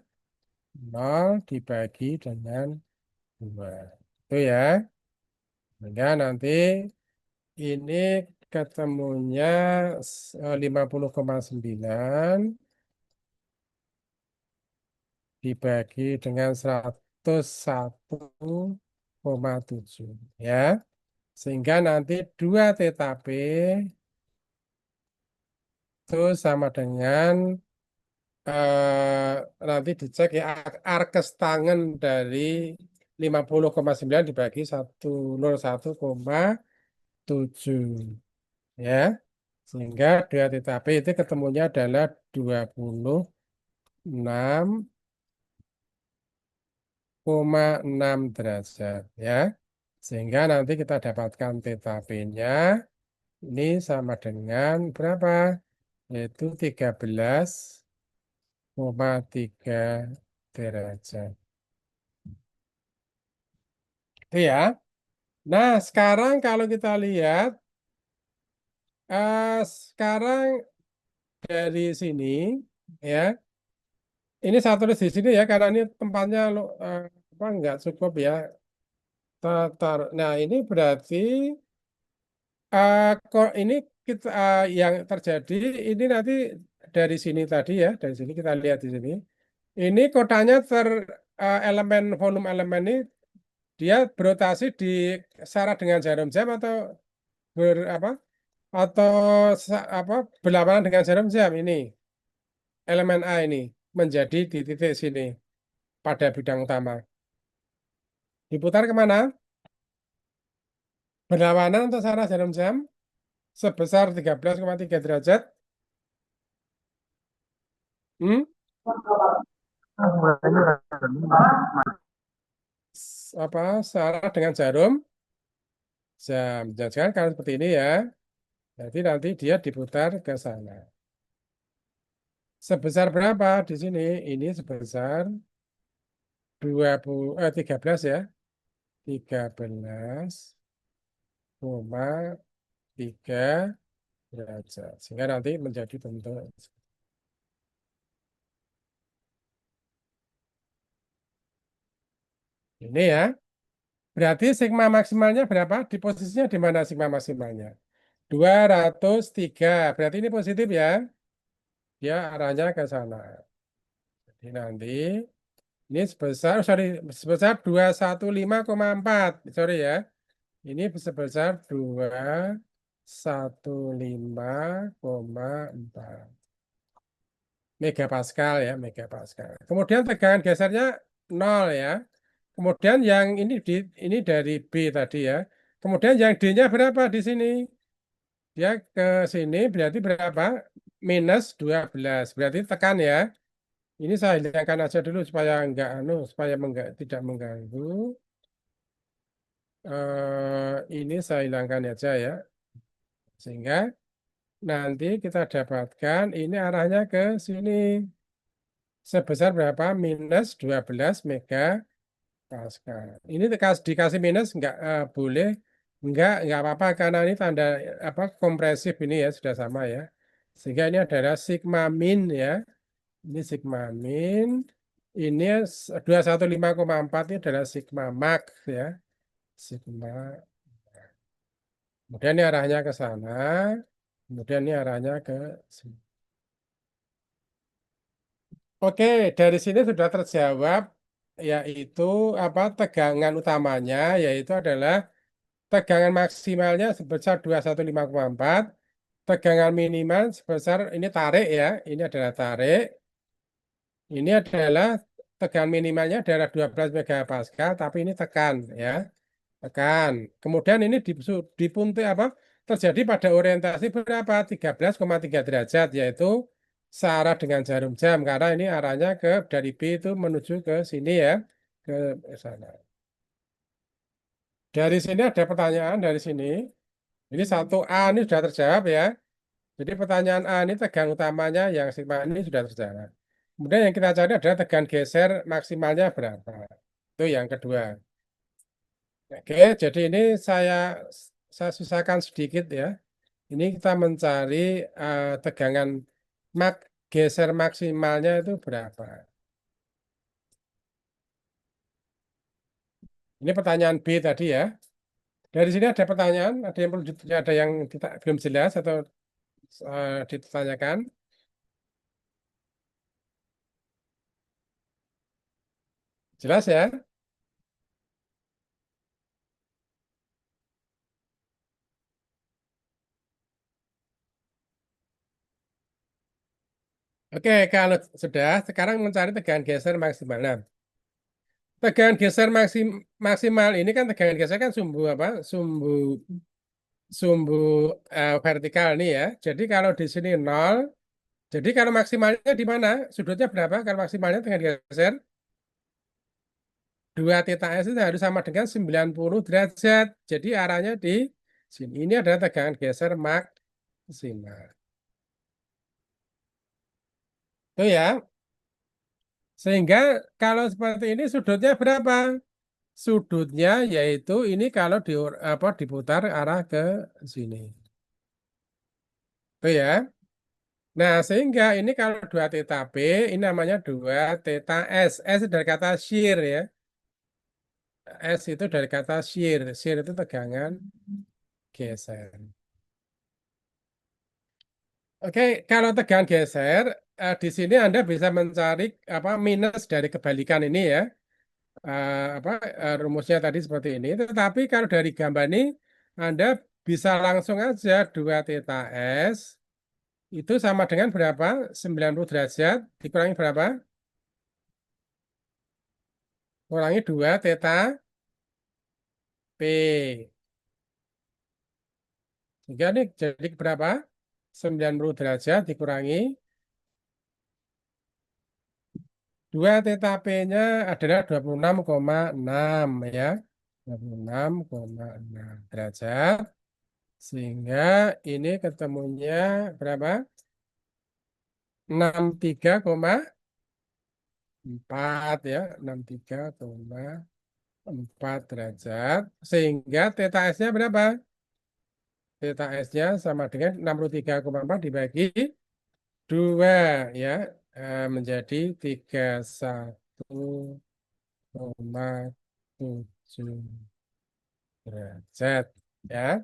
0 dibagi dengan 2. Itu ya. Sehingga nanti ini ketemunya 50,9 dibagi dengan 101,7 ya. Sehingga nanti 2 TP itu sama dengan nanti dicek ya arkes tangen dari 50,9 dibagi 101,7 ya. Sehingga 2 TP itu ketemunya adalah 26,6 derajat ya. Sehingga nanti kita dapatkan TP-nya ini sama dengan berapa? Yaitu 13,3 derajat. Itu ya. Nah, sekarang kalau kita lihat sekarang dari sini ya. Ini saya tulis di sini ya karena ini tempatnya apa enggak cukup ya. Nah, ini berarti kok ini kita yang terjadi ini nanti dari sini tadi ya, dari sini kita lihat di sini. Ini kodanya elemen volume elemen ini dia berotasi di searah dengan jarum jam atau apa atau apa berlawanan dengan jarum jam ini elemen A ini menjadi di titik sini pada bidang utama. Diputar kemana? Berlawanan untuk searah jarum jam sebesar 13,3 derajat. Hmm? Apa searah dengan jarum jam. Jangan kalau seperti ini ya. Jadi nanti dia diputar ke sana. Sebesar berapa di sini? Ini sebesar 13 ya. 13,3 derajat. Sehingga nanti menjadi bentuk ini ya. Berarti sigma maksimalnya berapa? Di posisinya di mana sigma maksimalnya? 203. Berarti ini positif ya. Dia arahnya ke sana. Jadi nanti ini sebesar 215,4. Sorry ya. Ini sebesar 215,4. megapascal ya, megapascal. Kemudian tegangan gesernya 0 ya. Kemudian yang ini dari B tadi ya. Kemudian yang D-nya berapa di sini? Dia ke sini berarti berapa? Minus 12. Berarti tekan ya. Ini saya hilangkan aja dulu supaya tidak mengganggu. Ini saya hilangkan aja ya. Sehingga nanti kita dapatkan ini arahnya ke sini. Sebesar berapa? Minus 12 megapascal. Ini dikasih minus nggak boleh. Nggak apa-apa karena ini tanda apa kompresif ini ya sudah sama ya. Sehingga ini adalah sigma min ya. Ini sigma min. Ini 215,4 ini adalah sigma max ya. Sigma. Kemudian ini arahnya ke sana. Kemudian ini arahnya ke sini. Oke, dari sini sudah terjawab yaitu apa tegangan utamanya yaitu adalah tegangan maksimalnya sebesar 215,4, tegangan minimal sebesar ini tarik ya, ini adalah tarik. Ini adalah tegangan minimalnya adalah 12 megapascal tapi ini tekan ya. Tekan. Kemudian ini dipuntik apa? Terjadi pada orientasi berapa? 13,3 derajat yaitu searah dengan jarum jam karena ini arahnya dari B itu menuju ke sini ya, ke sana. Dari sini ada pertanyaan dari sini. Ini 1A ini sudah terjawab ya. Jadi pertanyaan A ini tegangan utamanya yang sigma ini sudah terjawab. Kemudian yang kita cari adalah tegangan geser maksimalnya berapa. Itu yang kedua. Oke, jadi ini saya susahkan sedikit ya. Ini kita mencari tegangan geser maksimalnya itu berapa. Ini pertanyaan B tadi ya. Dari sini ada pertanyaan, ada yang belum jelas atau ditanyakan. Jelas ya? Oke, kalau sudah, sekarang mencari tegangan geser maksimal. Nah, tegangan geser maksimal ini kan tegangan geser kan sumbu apa? Sumbu vertikal nih ya. Jadi kalau di sini 0, jadi kalau maksimalnya di mana? Sudutnya berapa? Kalau maksimalnya tegangan geser 2 theta S itu harus sama dengan 90 derajat. Jadi arahnya di sini. Ini adalah tegangan geser maksimal. Itu ya. Sehingga kalau seperti ini sudutnya berapa? Sudutnya yaitu ini kalau diputar arah ke sini. Itu ya. Nah, sehingga ini kalau 2 theta B, ini namanya 2 theta S. S dari kata shear ya. S itu dari kata shear. Shear itu tegangan geser. Oke, kalau tegangan geser, di sini Anda bisa mencari apa minus dari kebalikan ini ya. Rumusnya tadi seperti ini. Tetapi kalau dari gambar ini Anda bisa langsung aja 2 theta S itu sama dengan berapa? 90 derajat dikurangi berapa? Kurangi 2 theta P. Sehingga ini jadi berapa? 90 derajat dikurangi 2 theta P-nya adalah 26,6 ya. 26,6 derajat. Sehingga ini ketemunya berapa? 63,4 ya. 63,4 derajat. Sehingga theta S-nya berapa? Theta S-nya sama dengan 63,4 dibagi 2 ya. Menjadi 31,7 derajat ya.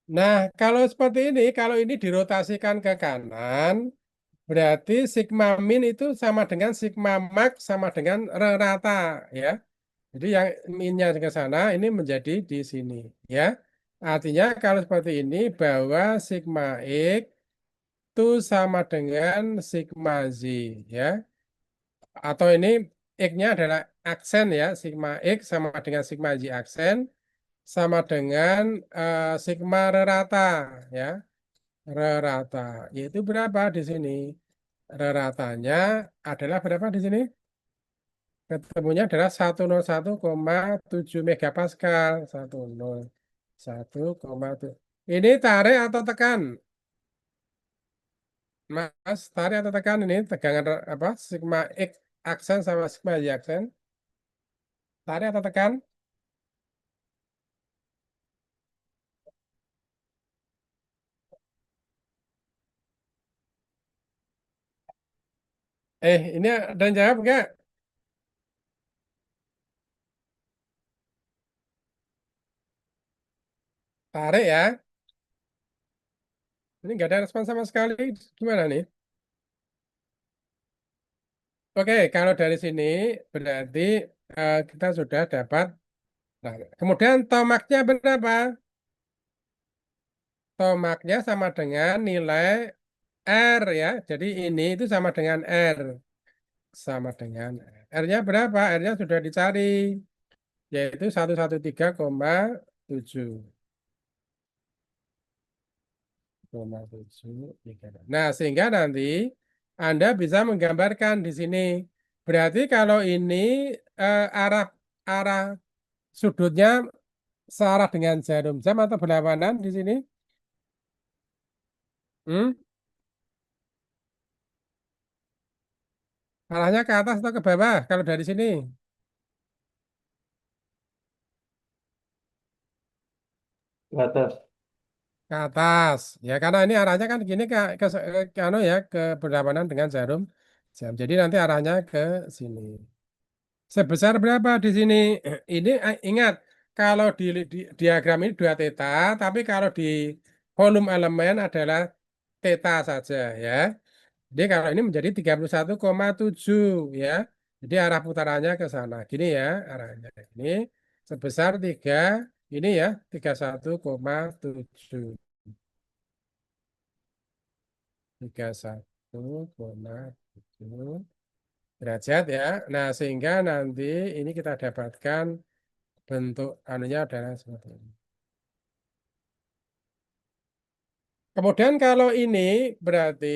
Nah, kalau seperti ini, kalau ini dirotasikan ke kanan, berarti sigma min itu sama dengan sigma max sama dengan rata ya. Jadi yang minnya ke sana ini menjadi di sini ya. Artinya kalau seperti ini bahwa sigma x itu sama dengan sigma Z ya. Atau ini X-nya adalah aksen ya, sigma X sama dengan sigma Z aksen sama dengan sigma rata ya. Rata yaitu berapa di sini? Ratanya adalah berapa di sini? Ketemunya adalah 101,7 megapascal. 101,7. Ini tarik atau tekan? Mas, tarik atau tekan ini tegangan apa? Sigma X aksen sama sigma Y aksen. Tarik atau tekan? Ini ada yang jawab enggak? Tarik ya. Ini enggak ada respon sama sekali. Gimana nih? Oke, kalau dari sini berarti kita sudah dapat. Nah, kemudian tomaknya berapa? Tomaknya sama dengan nilai R ya. Jadi ini itu sama dengan R. Sama dengan R-nya berapa? R-nya sudah dicari. Yaitu 113,7. 1,7. Nah, sehingga nanti Anda bisa menggambarkan di sini. Berarti kalau ini arah arah sudutnya searah dengan jarum jam atau berlawanan di sini? Hmm? Arahnya ke atas atau ke bawah kalau dari sini? Ke atas. Ke atas. Ya karena ini arahnya kan gini ke anu ya ke berlawanan dengan jarum jam. Jadi nanti arahnya ke sini. Sebesar berapa di sini? Ini ingat kalau di diagram ini 2 theta, tapi kalau di volume elemen adalah theta saja ya. Jadi kalau ini menjadi 31,7 ya. Jadi arah putarannya ke sana. Gini ya arahnya. Ini sebesar 3 ini ya 31,7. 31,7 derajat ya. Nah, sehingga nanti ini kita dapatkan bentuk anunya adalah seperti ini. Kemudian kalau ini berarti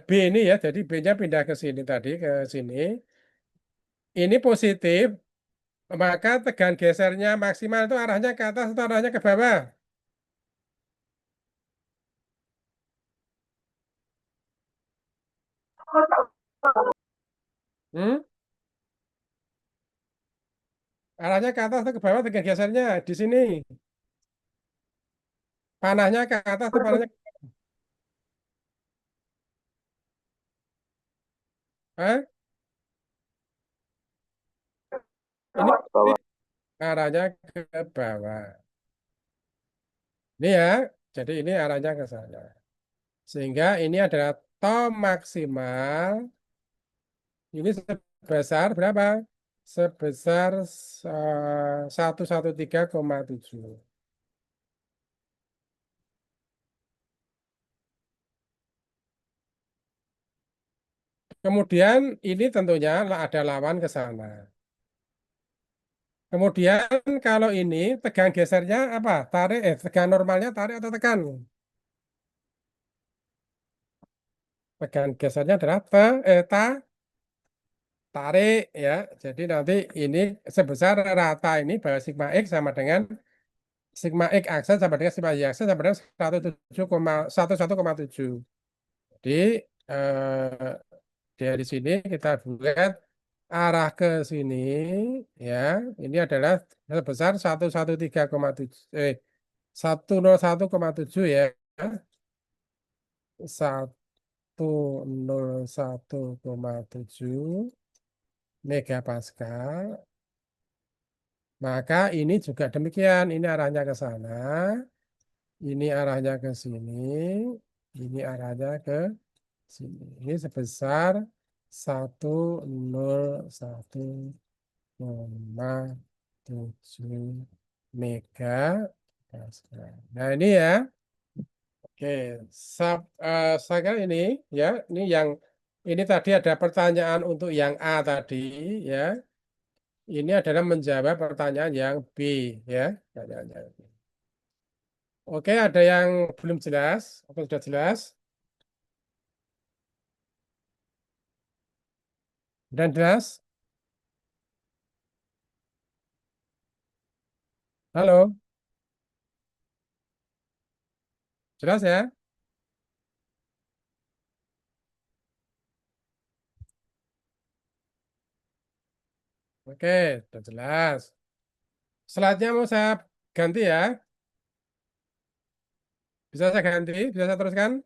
B ini ya, jadi B-nya pindah ke sini tadi, ke sini. Ini positif, maka tegan gesernya maksimal itu arahnya ke atas atau arahnya ke bawah? Hmm? Arahnya ke atas atau ke bawah tegan gesernya di sini. Panahnya ke atas atau panahnya ke Hah? Ini Bawah. arahnya ke bawah. Ini ya, jadi ini arahnya ke sana. Sehingga ini adalah tom maksimal. Ini sebesar berapa? Sebesar 113,7. Kemudian ini tentunya ada lawan ke sana. Kemudian kalau ini tegang gesernya apa? Tarik, tegang normalnya tarik atau tekan? Tegang gesernya adalah tarik ya. Jadi nanti ini sebesar rata ini bahwa sigma X sama dengan sigma X aksen sama dengan sigma Y aksen sama dengan 1,7. Jadi eh, dari sini kita buat arah ke sini ya. Ini adalah sebesar 113,7 101,7 ya. 101,7 megapascal. Maka ini juga demikian. Ini arahnya ke sana. Ini arahnya ke sini. Ini arahnya ke sini. Ini sebesar 101,7 mega Pascal. Nah ini ya. Oke, saya kira ini ya, ini tadi ada pertanyaan untuk yang A tadi ya. Ini adalah menjawab pertanyaan yang B ya. Pertanyaan yang B. Oke, ada yang belum jelas? Apa sudah jelas? Dan jelas? Halo, jelas ya? Oke, sudah jelas. Slide-nya mau saya ganti ya? Bisa saya ganti? Bisa saya teruskan?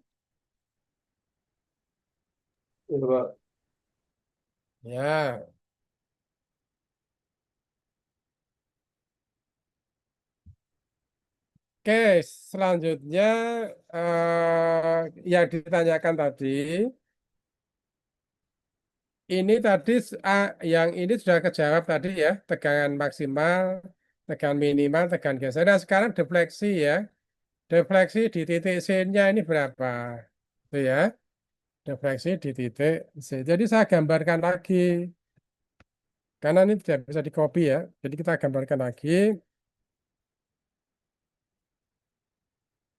Ya, Pak. Ya. Oke, selanjutnya yang ditanyakan tadi, ini tadi yang ini sudah kejawab tadi ya, tegangan maksimal, tegangan minimal, tegangan geser. Nah, sekarang defleksi ya. Defleksi di titik C-nya ini berapa? Itu ya. Defleksi di titik C. Jadi saya gambarkan lagi. Karena ini tidak bisa di copy ya. Jadi kita gambarkan lagi.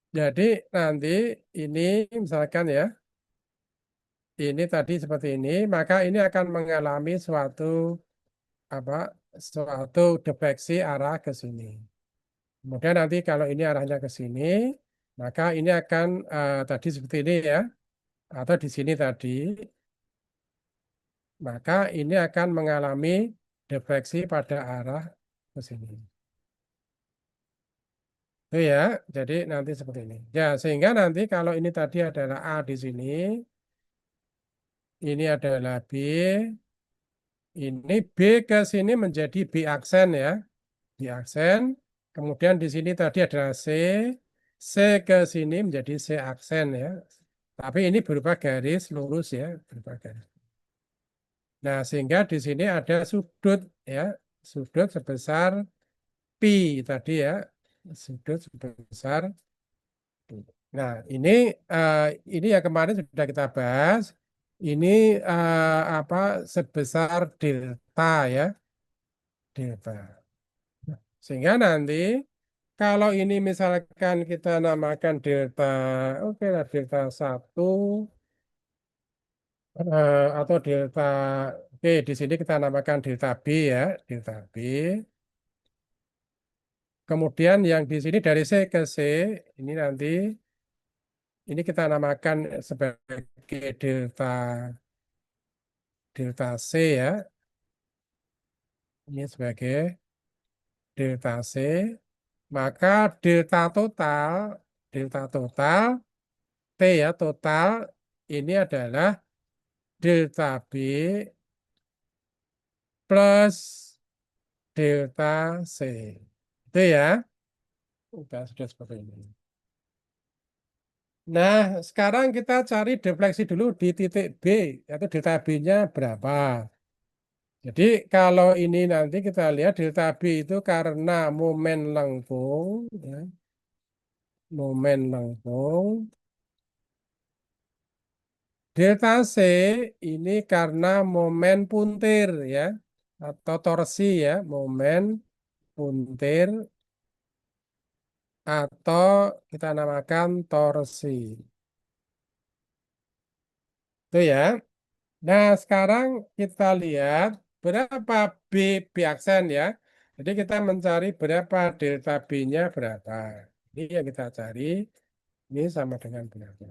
Jadi nanti ini misalkan ya. Ini tadi seperti ini, maka ini akan mengalami apa suatu defleksi arah ke sini. Kemudian nanti kalau ini arahnya ke sini, maka ini akan tadi seperti ini ya, atau di sini tadi, maka ini akan mengalami defleksi pada arah ke sini. Itu ya, jadi nanti seperti ini. Ya, sehingga nanti kalau ini tadi adalah A di sini, ini adalah B, ini B ke sini menjadi B aksen ya. Di aksen. Kemudian di sini tadi adalah C. C ke sini menjadi C aksen ya. Tapi ini berupa garis lurus ya, berupa garis. Nah, sehingga di sini ada sudut ya, sudut sebesar pi tadi ya, sudut sebesar pi. Nah, ini yang kemarin sudah kita bahas. Ini apa sebesar delta ya, delta. Sehingga nanti kalau ini misalkan kita namakan delta, oke lah delta 1 atau delta, oke di sini kita namakan delta B ya, delta B. Kemudian yang di sini dari C ke C, ini nanti, ini kita namakan sebagai delta C ya, ini sebagai delta C. Maka delta total, T ya, total, ini adalah delta B plus delta C. Itu ya. Sudah seperti ini. Nah, sekarang kita cari defleksi dulu di titik B, yaitu delta B-nya berapa. Jadi kalau ini nanti kita lihat delta B itu karena momen lengkung, ya, momen lengkung. Delta C ini karena momen puntir ya, atau torsi ya, momen puntir atau kita namakan torsi. Itu ya. Nah, sekarang kita lihat berapa B, B aksen ya. Jadi kita mencari berapa delta B-nya berapa. Ini yang kita cari. Ini sama dengan berapa.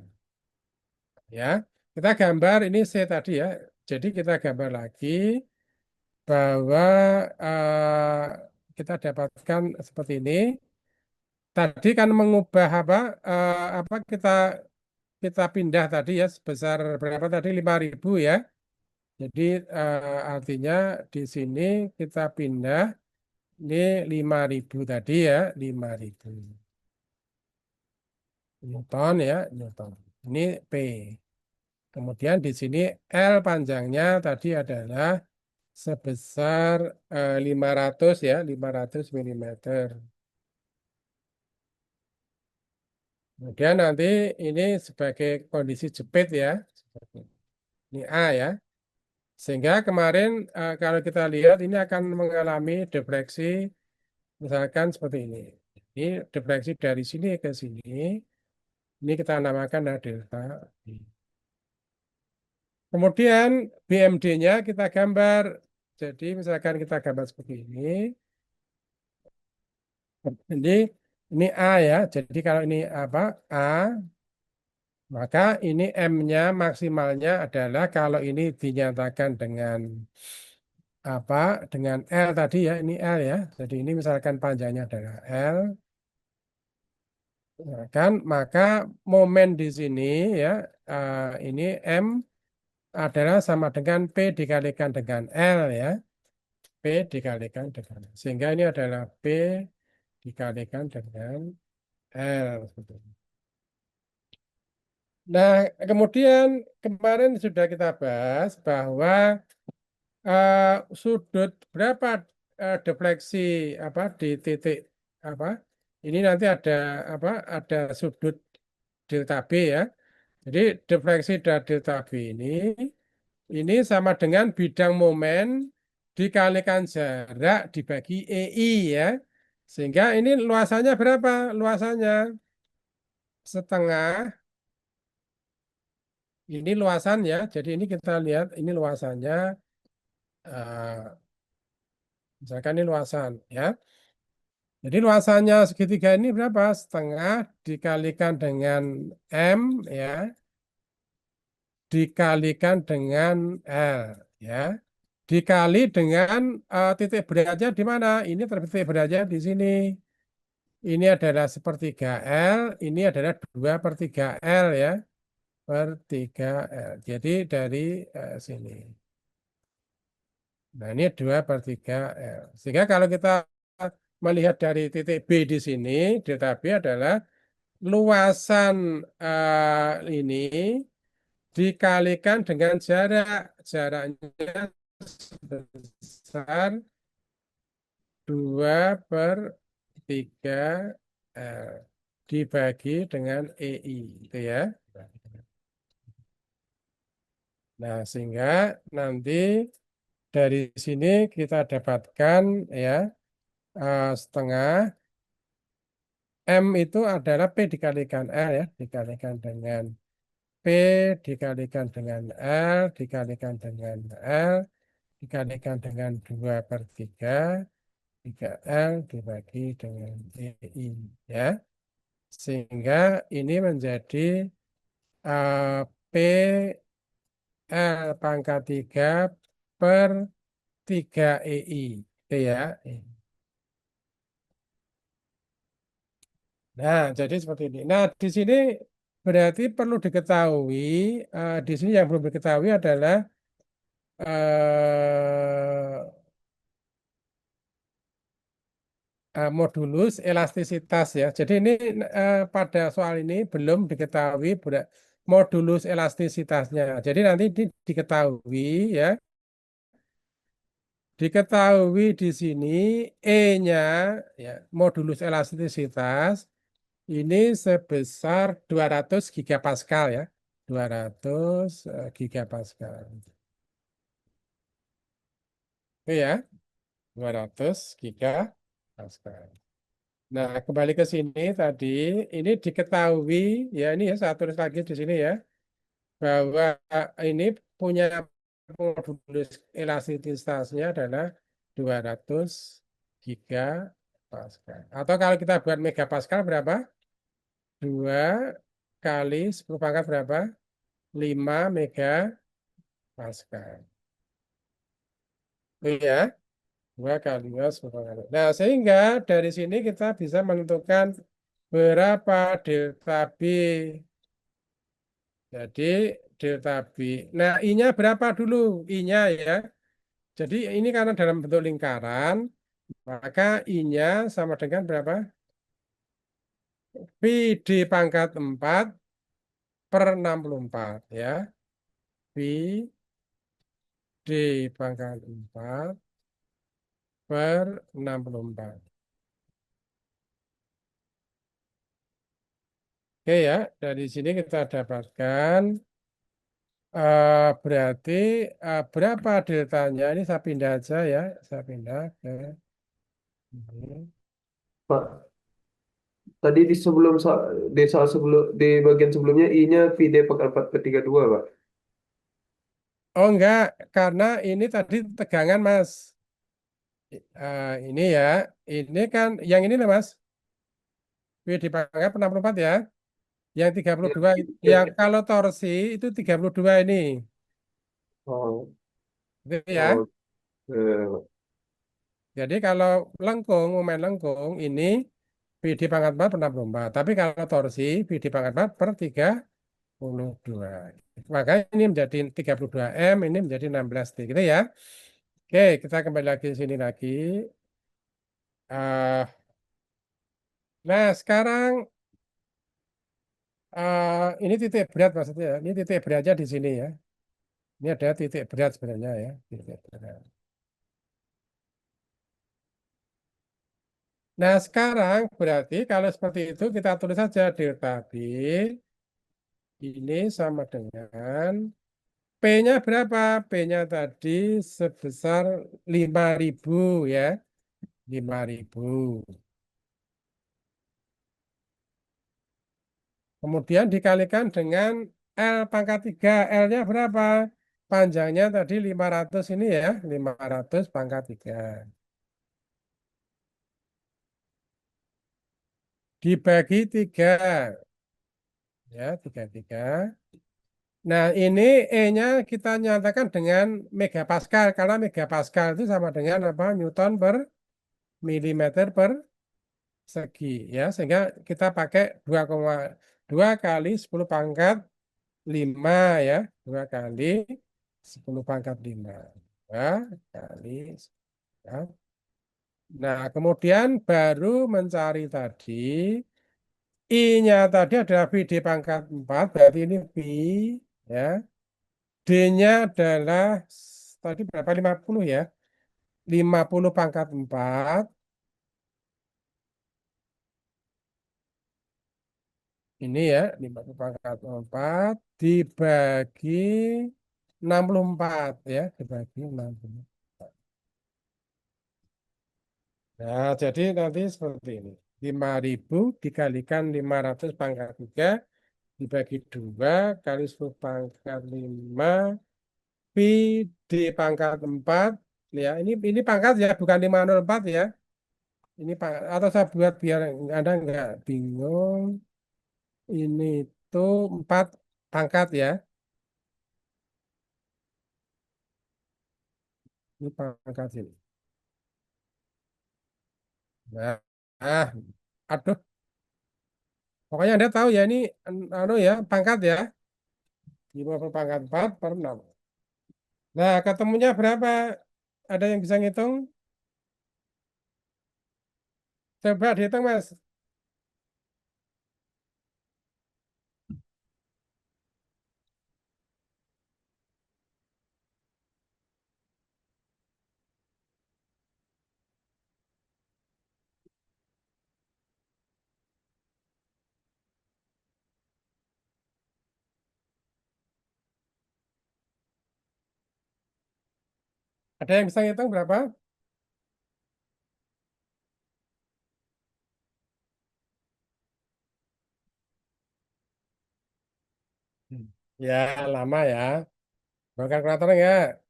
Ya, kita gambar ini C tadi ya. Jadi kita gambar lagi bahwa kita dapatkan seperti ini. Tadi kan mengubah apa kita pindah tadi ya sebesar berapa tadi 5.000 ya. Jadi artinya di sini kita pindah ini 5.000 tadi ya 5.000 Newton ya Newton. Ini P. Kemudian di sini L panjangnya tadi adalah sebesar 500 ya 500 mm. Kemudian nanti ini sebagai kondisi jepit ya. Ini A ya. Sehingga kemarin kalau kita lihat ini akan mengalami defleksi misalkan seperti ini. Ini defleksi dari sini ke sini. Ini kita namakan adalah delta B. Kemudian BMD-nya kita gambar. Jadi misalkan kita gambar seperti ini. Jadi ini A ya. Jadi kalau ini apa? A, maka ini M-nya maksimalnya adalah kalau ini dinyatakan dengan apa? Dengan L tadi ya. Ini L ya. Jadi ini misalkan panjangnya adalah L. Ya kan? Maka momen di sini ya. Ini M adalah sama dengan P dikalikan dengan L ya. P dikalikan dengan sehingga ini adalah P dikalikan dengan L. Nah, kemudian kemarin sudah kita bahas bahwa eh, sudut berapa defleksi apa di titik apa ini nanti ada apa ada sudut delta B ya. Jadi defleksi dari delta B ini sama dengan bidang momen dikalikan jarak dibagi EI ya. Sehingga ini luasannya berapa? Luasannya setengah. Ini luasan ya. Jadi ini kita lihat ini luasannya. eh, Misalkan ini luasan ya. Jadi luasannya segitiga ini berapa? Setengah dikalikan dengan M ya. Dikalikan dengan L ya. Dikali dengan titik beratnya di mana? Ini titik beratnya di sini. Ini adalah sepertiga L, ini adalah 2/3 L ya, per 3 L. Jadi dari sini. Nah ini 2/3 L. Sehingga kalau kita melihat dari titik B di sini, delta B adalah luasan ini dikalikan dengan jarak. Jaraknya sebesar 2/3 dibagi dengan EI itu ya. Nah, sehingga nanti dari sini kita dapatkan ya setengah M itu adalah P dikalikan L ya, dikalikan dengan P dikalikan dengan L dikalikan dengan L dikalikan dengan 2/3 dibagi dengan EI ya. Sehingga ini menjadi P L pangkat 3 per 3 EI. Itu ya. Nah, jadi seperti ini. Nah, di sini berarti perlu diketahui, di sini yang belum diketahui adalah eh, modulus elastisitas ya. Jadi ini pada soal ini belum diketahui modulus elastisitasnya. Jadi nanti diketahui ya. Diketahui di sini E-nya ya, modulus elastisitas ini sebesar 200 gigapascal ya. 200 gigapascal. Itu ya, 200 gigapascal. Nah, kembali ke sini tadi, ini diketahui, ya ini ya saya tulis lagi di sini ya, bahwa ini punya modulus elastisitasnya adalah 200 gigapascal. Atau kalau kita buat megapascal berapa? 2 kali 10 pangkat berapa? 5 megapascal. Iya, 2 kali 2 10 pangkat. Nah, sehingga dari sini kita bisa menentukan berapa delta B. Jadi delta B. Nah, I-nya berapa dulu? I-nya ya. Jadi ini karena dalam bentuk lingkaran, maka I-nya sama dengan berapa? Pi D pangkat 4 per 64 ya. Pi D pangkat 4 per 64. Oke ya, dari sini kita dapatkan berarti berapa deltanya? Ini saya pindah aja ya, saya pindah ke ini. Pak, tadi di sebelum di soal sebelum di bagian sebelumnya I-nya VD pangkat 4 per 32, Pak. Oh enggak, karena ini tadi tegangan Mas. Ini ya, ini kan yang ini lah Mas. W dipangkat 64 ya. Yang Ya, 32, ya. yang kalau torsi itu 32 ini. Oh, Gitu ya. oh, eh, Jadi kalau lengkung, momen lengkung ini PD pangkat 4 per 64. Tapi kalau torsi PD pangkat 4 per 32. Maka ini menjadi 32 M, ini menjadi 16 T. Gitu ya. Oke, kita kembali lagi ke sini lagi. Eh, nah, sekarang ini titik berat maksudnya. Ini titik beratnya di sini ya. Ini ada titik berat sebenarnya ya. Titik berat. Nah, sekarang berarti kalau seperti itu kita tulis saja delta B ini sama dengan P-nya berapa? P-nya tadi sebesar 5.000 ya. 5.000. Kemudian dikalikan dengan L pangkat 3. L-nya berapa? Panjangnya tadi 500 ini ya. 500 pangkat 3. Dibagi 3. Ya, 33. Nah, ini E-nya kita nyatakan dengan megapascal. Karena megapascal itu sama dengan apa? Newton per milimeter per segi. Ya, sehingga kita pakai 2,2 kali 10 pangkat 5 ya. 2 kali 10 pangkat 5. 2 kali ya. Nah, kemudian baru mencari tadi I-nya tadi adalah VD pangkat 4, berarti ini V ya. D-nya adalah tadi berapa? 50 ya. 50 pangkat 4 ini ya, 50 pangkat 4 dibagi 64 ya, dibagi 64. Nah, jadi nanti seperti ini. 5.000 dikalikan 500 pangkat 3 dibagi 2 kali 10 pangkat 5 pi d pangkat 4 ya. Ini pangkat ya, bukan 504 ya. Ini atau saya buat biar Anda nggak bingung. Ini tuh 4 pangkat ya. Ini pangkat ini. Nah, aduh. Pokoknya Anda tahu ya ini anu ya pangkat ya. 50 pangkat 4 per 6. Nah, ketemunya berapa? Ada yang bisa ngitung? Coba dihitung, Mas. Ada yang bisa ngitung berapa? Hmm. Ya, lama ya. Bawa kalkulator enggak?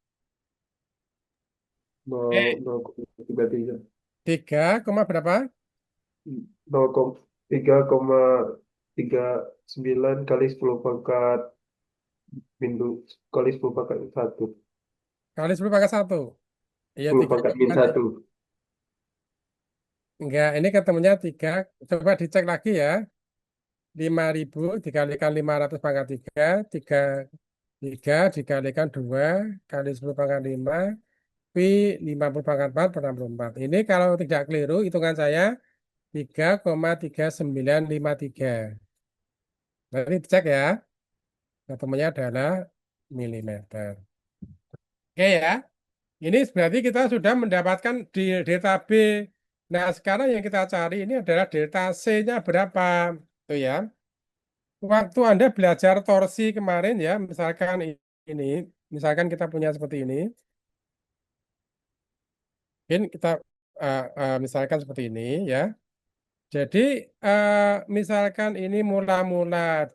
nol Eh, 0,33. 3, koma berapa? 3,39 kali 10 pangkat bintu kali 10 pangkat 1. Kali 10 pangkat 1. Iya, 10 3 pangkat min koma ya. 1. Enggak, ini ketemunya 3. Coba dicek lagi ya. 5.000 dikalikan 500 pangkat 3. 3 dikalikan 2 kali 10 pangkat 5. Pi 50 pangkat 4 per 64. Ini kalau tidak keliru, hitungan saya 3,3953. Nanti dicek ya. Ketemunya adalah milimeter. Oke ya. Ini berarti kita sudah mendapatkan di delta B. Nah, sekarang yang kita cari ini adalah delta C-nya berapa. Tuh ya. waktu Anda belajar torsi kemarin ya, ini, misalkan kita punya seperti ini, mungkin kita misalkan seperti ini ya. Jadi misalkan ini mula-mula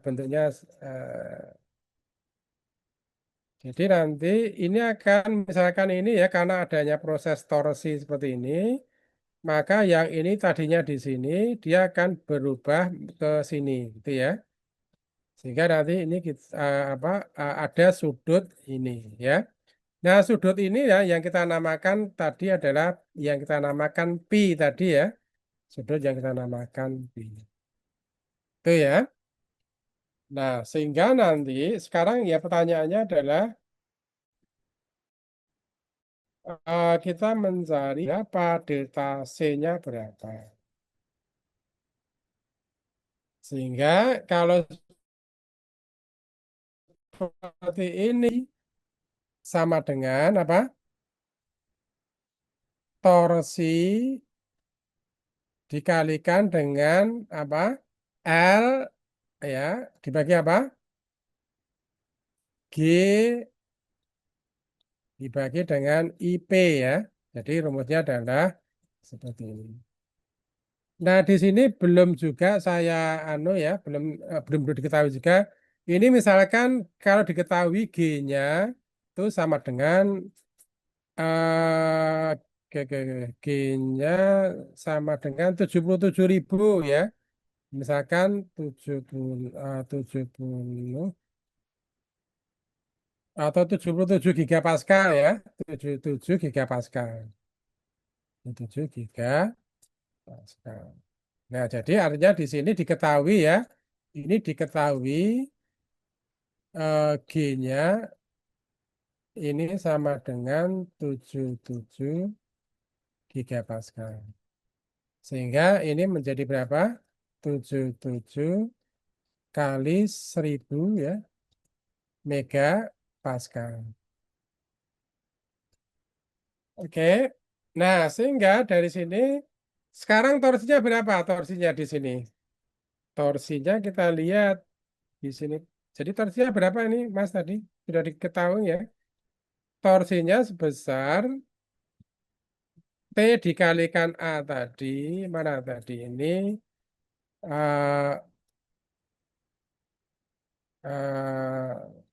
bentuknya, jadi nanti ini akan misalkan ini ya karena adanya proses torsi seperti ini, maka yang ini tadinya di sini dia akan berubah ke sini, gitu ya. Sehingga nanti ini ada sudut ini ya. Nah, sudut ini ya yang kita namakan tadi adalah yang kita namakan pi tadi ya. Sudut yang kita namakan pi. Itu ya. Nah, sehingga nanti sekarang ya pertanyaannya adalah kita mencari apa delta C-nya berapa. Sehingga kalau seperti ini sama dengan apa? Torsi dikalikan dengan apa? L ya dibagi apa? G dibagi dengan IP ya. Jadi rumusnya adalah seperti ini. Nah, di sini belum juga saya belum diketahui juga. Ini misalkan kalau diketahui G-nya itu sama dengan eh G-nya sama dengan 77.000 ya. Misalkan 70 atau 77 gigapascal ya. 77 gigapascal. 7 gigapascal. Nah, jadi artinya di sini diketahui ya. Ini diketahui G-nya ini sama dengan 77 gigapascal. Sehingga ini menjadi berapa? 77 kali 1000 ya megapascal. Oke. Nah, sehingga dari sini sekarang torsinya berapa? Torsinya di sini. Torsinya kita lihat di sini. Jadi torsinya berapa ini, Mas tadi? Sudah diketahui ya. Torsinya sebesar T dikalikan A tadi. Mana tadi ini? eh eh,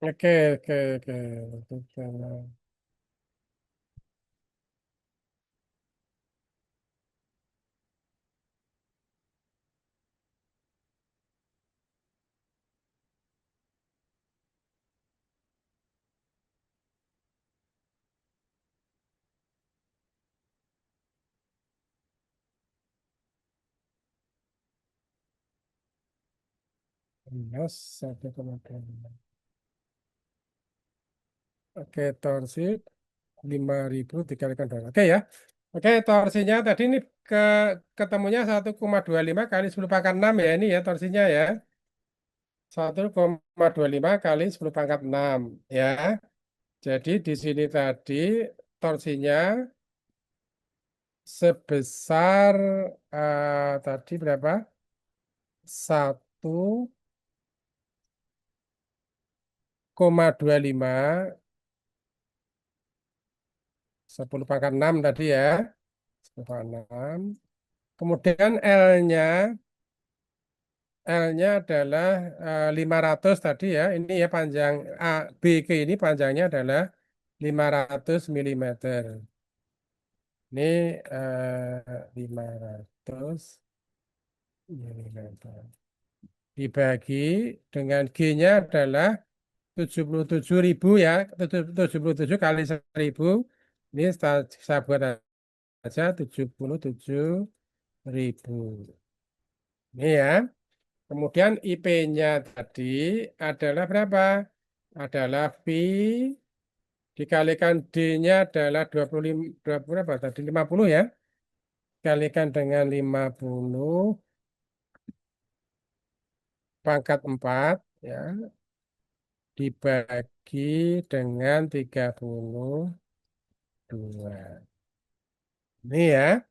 oke, oke, oke. Oke. Minus 1,2. Oke, torsi 5.000 dikalikan 2. Oke ya. Oke, torsinya tadi ini ketemunya 1,25 kali 10 pangkat 6 ya ini ya torsinya ya. 1,25 kali 10 pangkat 6 ya. Jadi di sini tadi torsinya sebesar tadi berapa? 1,25 10 pangkat 6 tadi ya. 10 pangkat 6. Kemudian L-nya adalah 500 tadi ya. Ini ya panjang A, B ke ini panjangnya adalah 500 mm. Ini 500 mm. Dibagi dengan G-nya adalah 77.000 ya. 77 kali 1.000. Ini saya buat aja 77.000. Ini ya. Kemudian IP-nya tadi adalah berapa? Adalah pi dikalikan D-nya adalah 25, berapa tadi? 50 ya. Dikalikan dengan 50 pangkat 4 ya. Dibagi dengan 32. Ini ya.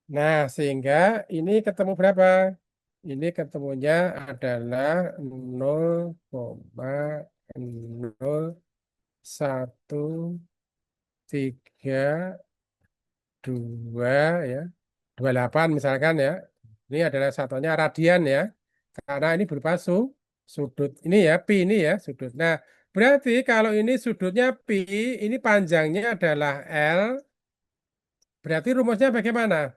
Nah, sehingga ini ketemu berapa? Ini ketemunya adalah 0,0132 ya. 28 misalkan ya. Ini adalah satunya radian ya. Karena ini berupa sudut. Ini ya, pi ini ya sudut. Nah, berarti kalau ini sudutnya pi, ini panjangnya adalah L. Berarti rumusnya bagaimana?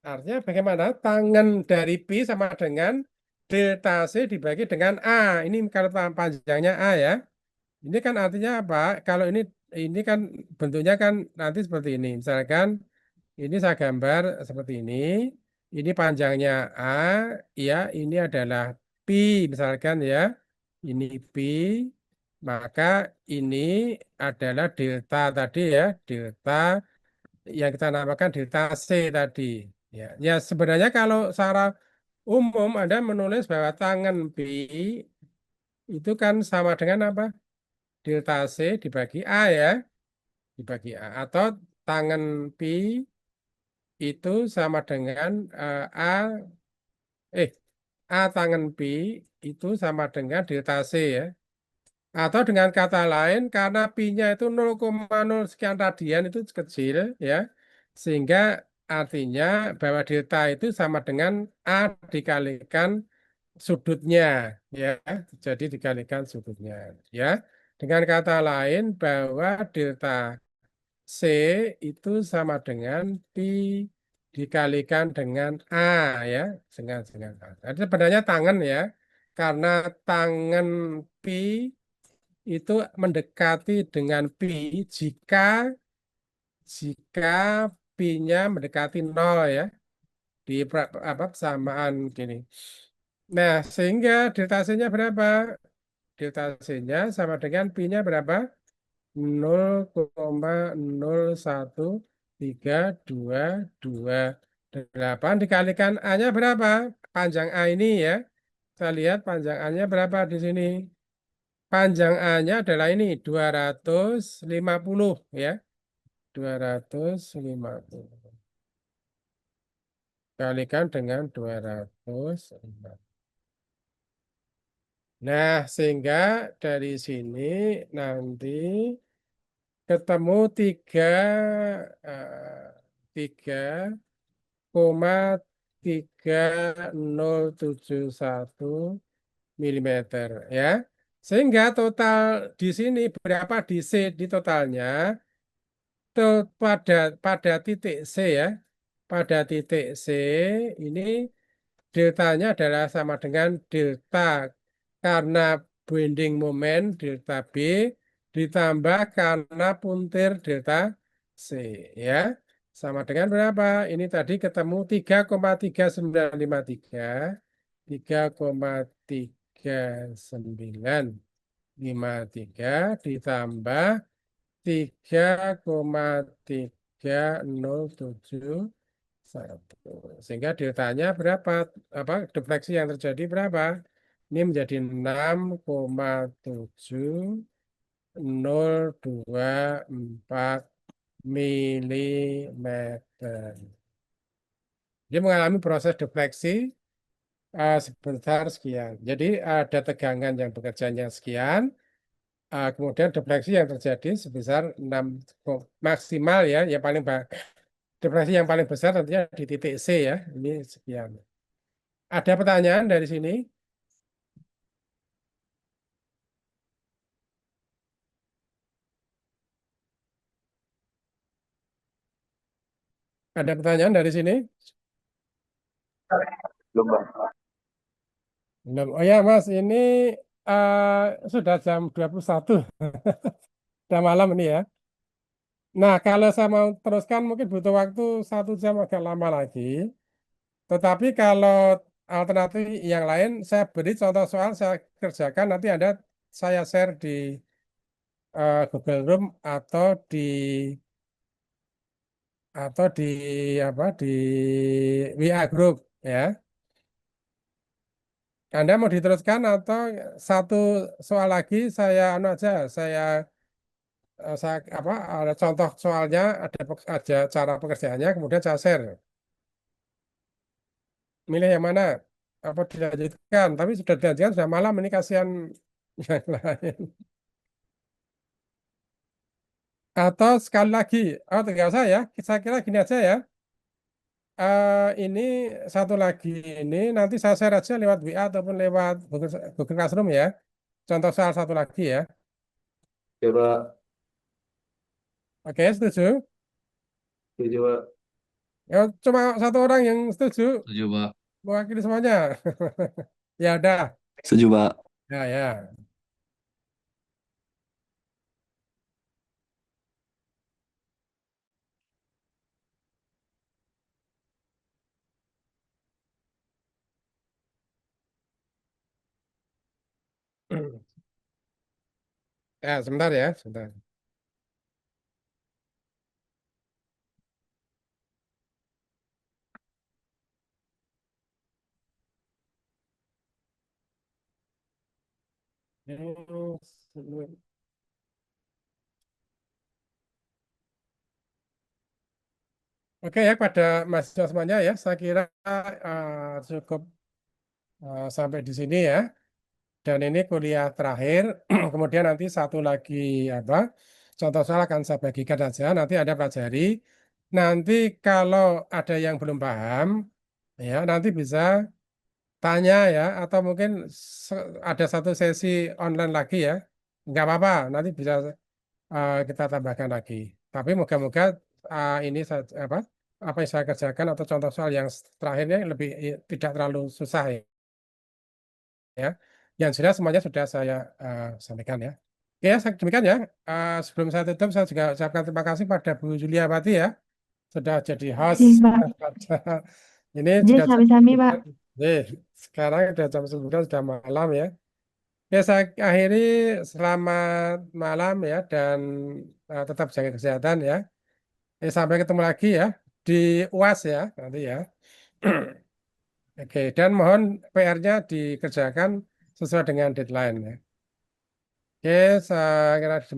Artinya bagaimana? Tangen dari pi sama dengan delta C dibagi dengan A. Ini kalau panjangnya A ya. Ini kan artinya apa? Kalau ini kan bentuknya kan nanti seperti ini. Misalkan ini saya gambar seperti ini. Ini panjangnya A, ya ini adalah pi misalkan ya. Ini pi, maka ini adalah delta tadi ya, delta yang kita namakan delta C tadi. Ya, ya sebenarnya kalau secara umum Anda menulis bahwa tangan pi itu kan sama dengan apa? Delta C dibagi A ya, dibagi A. Atau tangan pi itu sama dengan eh, A tangan pi itu sama dengan delta C ya. Atau dengan kata lain, karena pi-nya itu 0,0 sekian radian itu kecil ya, sehingga artinya bahwa delta itu sama dengan A dikalikan sudutnya ya, jadi dikalikan sudutnya ya. Dengan kata lain bahwa delta C itu sama dengan pi dikalikan dengan A ya, dengan A. Jadi sebenarnya tangan ya, karena tangan pi itu mendekati dengan pi jika jika pi-nya mendekati 0 ya di apa persamaan gini. Nah, sehingga delta C-nya berapa? Delta C-nya sama dengan pi-nya berapa? 0,01328 dikalikan A-nya berapa? Panjang A ini ya. Saya lihat panjang A-nya berapa di sini. Panjang A-nya adalah ini 250 ya. 250. Kalikan dengan 250. Nah, sehingga dari sini nanti ketemu 3,3071 milimeter ya. Sehingga total di sini berapa di C di totalnya? Pada titik C ya. Pada titik C ini deltanya adalah sama dengan delta karena bending moment delta B ditambah karena puntir delta C ya. Sama dengan berapa? Ini tadi ketemu 3,3953. 3,3953 ditambah 3,3071. Sehingga deltanya berapa? Apa defleksi yang terjadi berapa? Ini menjadi 6,702 milimeter. Dia mengalami proses defleksi sebesar sekian. Jadi ada tegangan yang bekerjanya sekian, kemudian defleksi yang terjadi sebesar 6 maksimal ya, yang paling defleksi yang paling besar tentunya di titik C ya. Ini sekian. Ada pertanyaan dari sini? Ada pertanyaan dari sini? Belum, Bang. Belum. Oh ya, Mas, ini sudah jam 21. Sudah malam ini ya. Nah, kalau saya mau teruskan mungkin butuh waktu 1 jam agak lama lagi. Tetapi kalau alternatif yang lain, saya beri contoh soal saya kerjakan, nanti ada saya share di Google Room atau di apa di WA Group ya. Anda mau diteruskan atau satu soal lagi saya anu aja, saya apa ada contoh soalnya, ada cara pekerjaannya, kemudian saya share. Milih yang mana? Apa dilanjutkan? Tapi sudah dilanjutkan sudah malam ini kasihan yang lain. Atau sekali lagi, oh tinggal saya. Saya kira gini aja ya. Ini satu lagi ini nanti saya share aja lewat WA ataupun lewat Google Classroom ya. Contoh soal satu lagi ya. Coba, Oke, setuju? coba. Ya, cuma satu orang yang setuju Setuju, Pak. mewakili semuanya. Ya udah. Setuju, Pak. Ya ya. Ya, sebentar ya, sebentar. Oke ya, pada mahasiswa semuanya ya, saya kira cukup sampai di sini ya. Dan ini kuliah terakhir. Kemudian nanti satu lagi apa? Contoh soal akan saya bagikan saja. Nanti ada pelajari. Nanti kalau ada yang belum paham, ya nanti bisa tanya ya, atau mungkin ada satu sesi online lagi ya. Nggak apa-apa, nanti bisa kita tambahkan lagi. Tapi moga-moga ini apa yang saya kerjakan atau contoh soal yang terakhirnya lebih tidak terlalu susah ya. Yang jelas semuanya sudah saya sampaikan ya. Oke, ya, demikian ya. Sebelum saya tutup, saya juga ucapkan terima kasih pada Bu Julia Pati ya, sudah jadi host. Sih, Pak. Ini Jadi sudah jam sami-sami, 9. Pak. Sekarang sudah jam 9, sudah malam ya. Ya, saya akhiri selamat malam ya, dan tetap jaga kesehatan ya. Sampai ketemu lagi ya di UAS ya nanti ya. Oke, dan mohon PR-nya dikerjakan sesuai dengan deadline ya. Oke, saya kira demikian.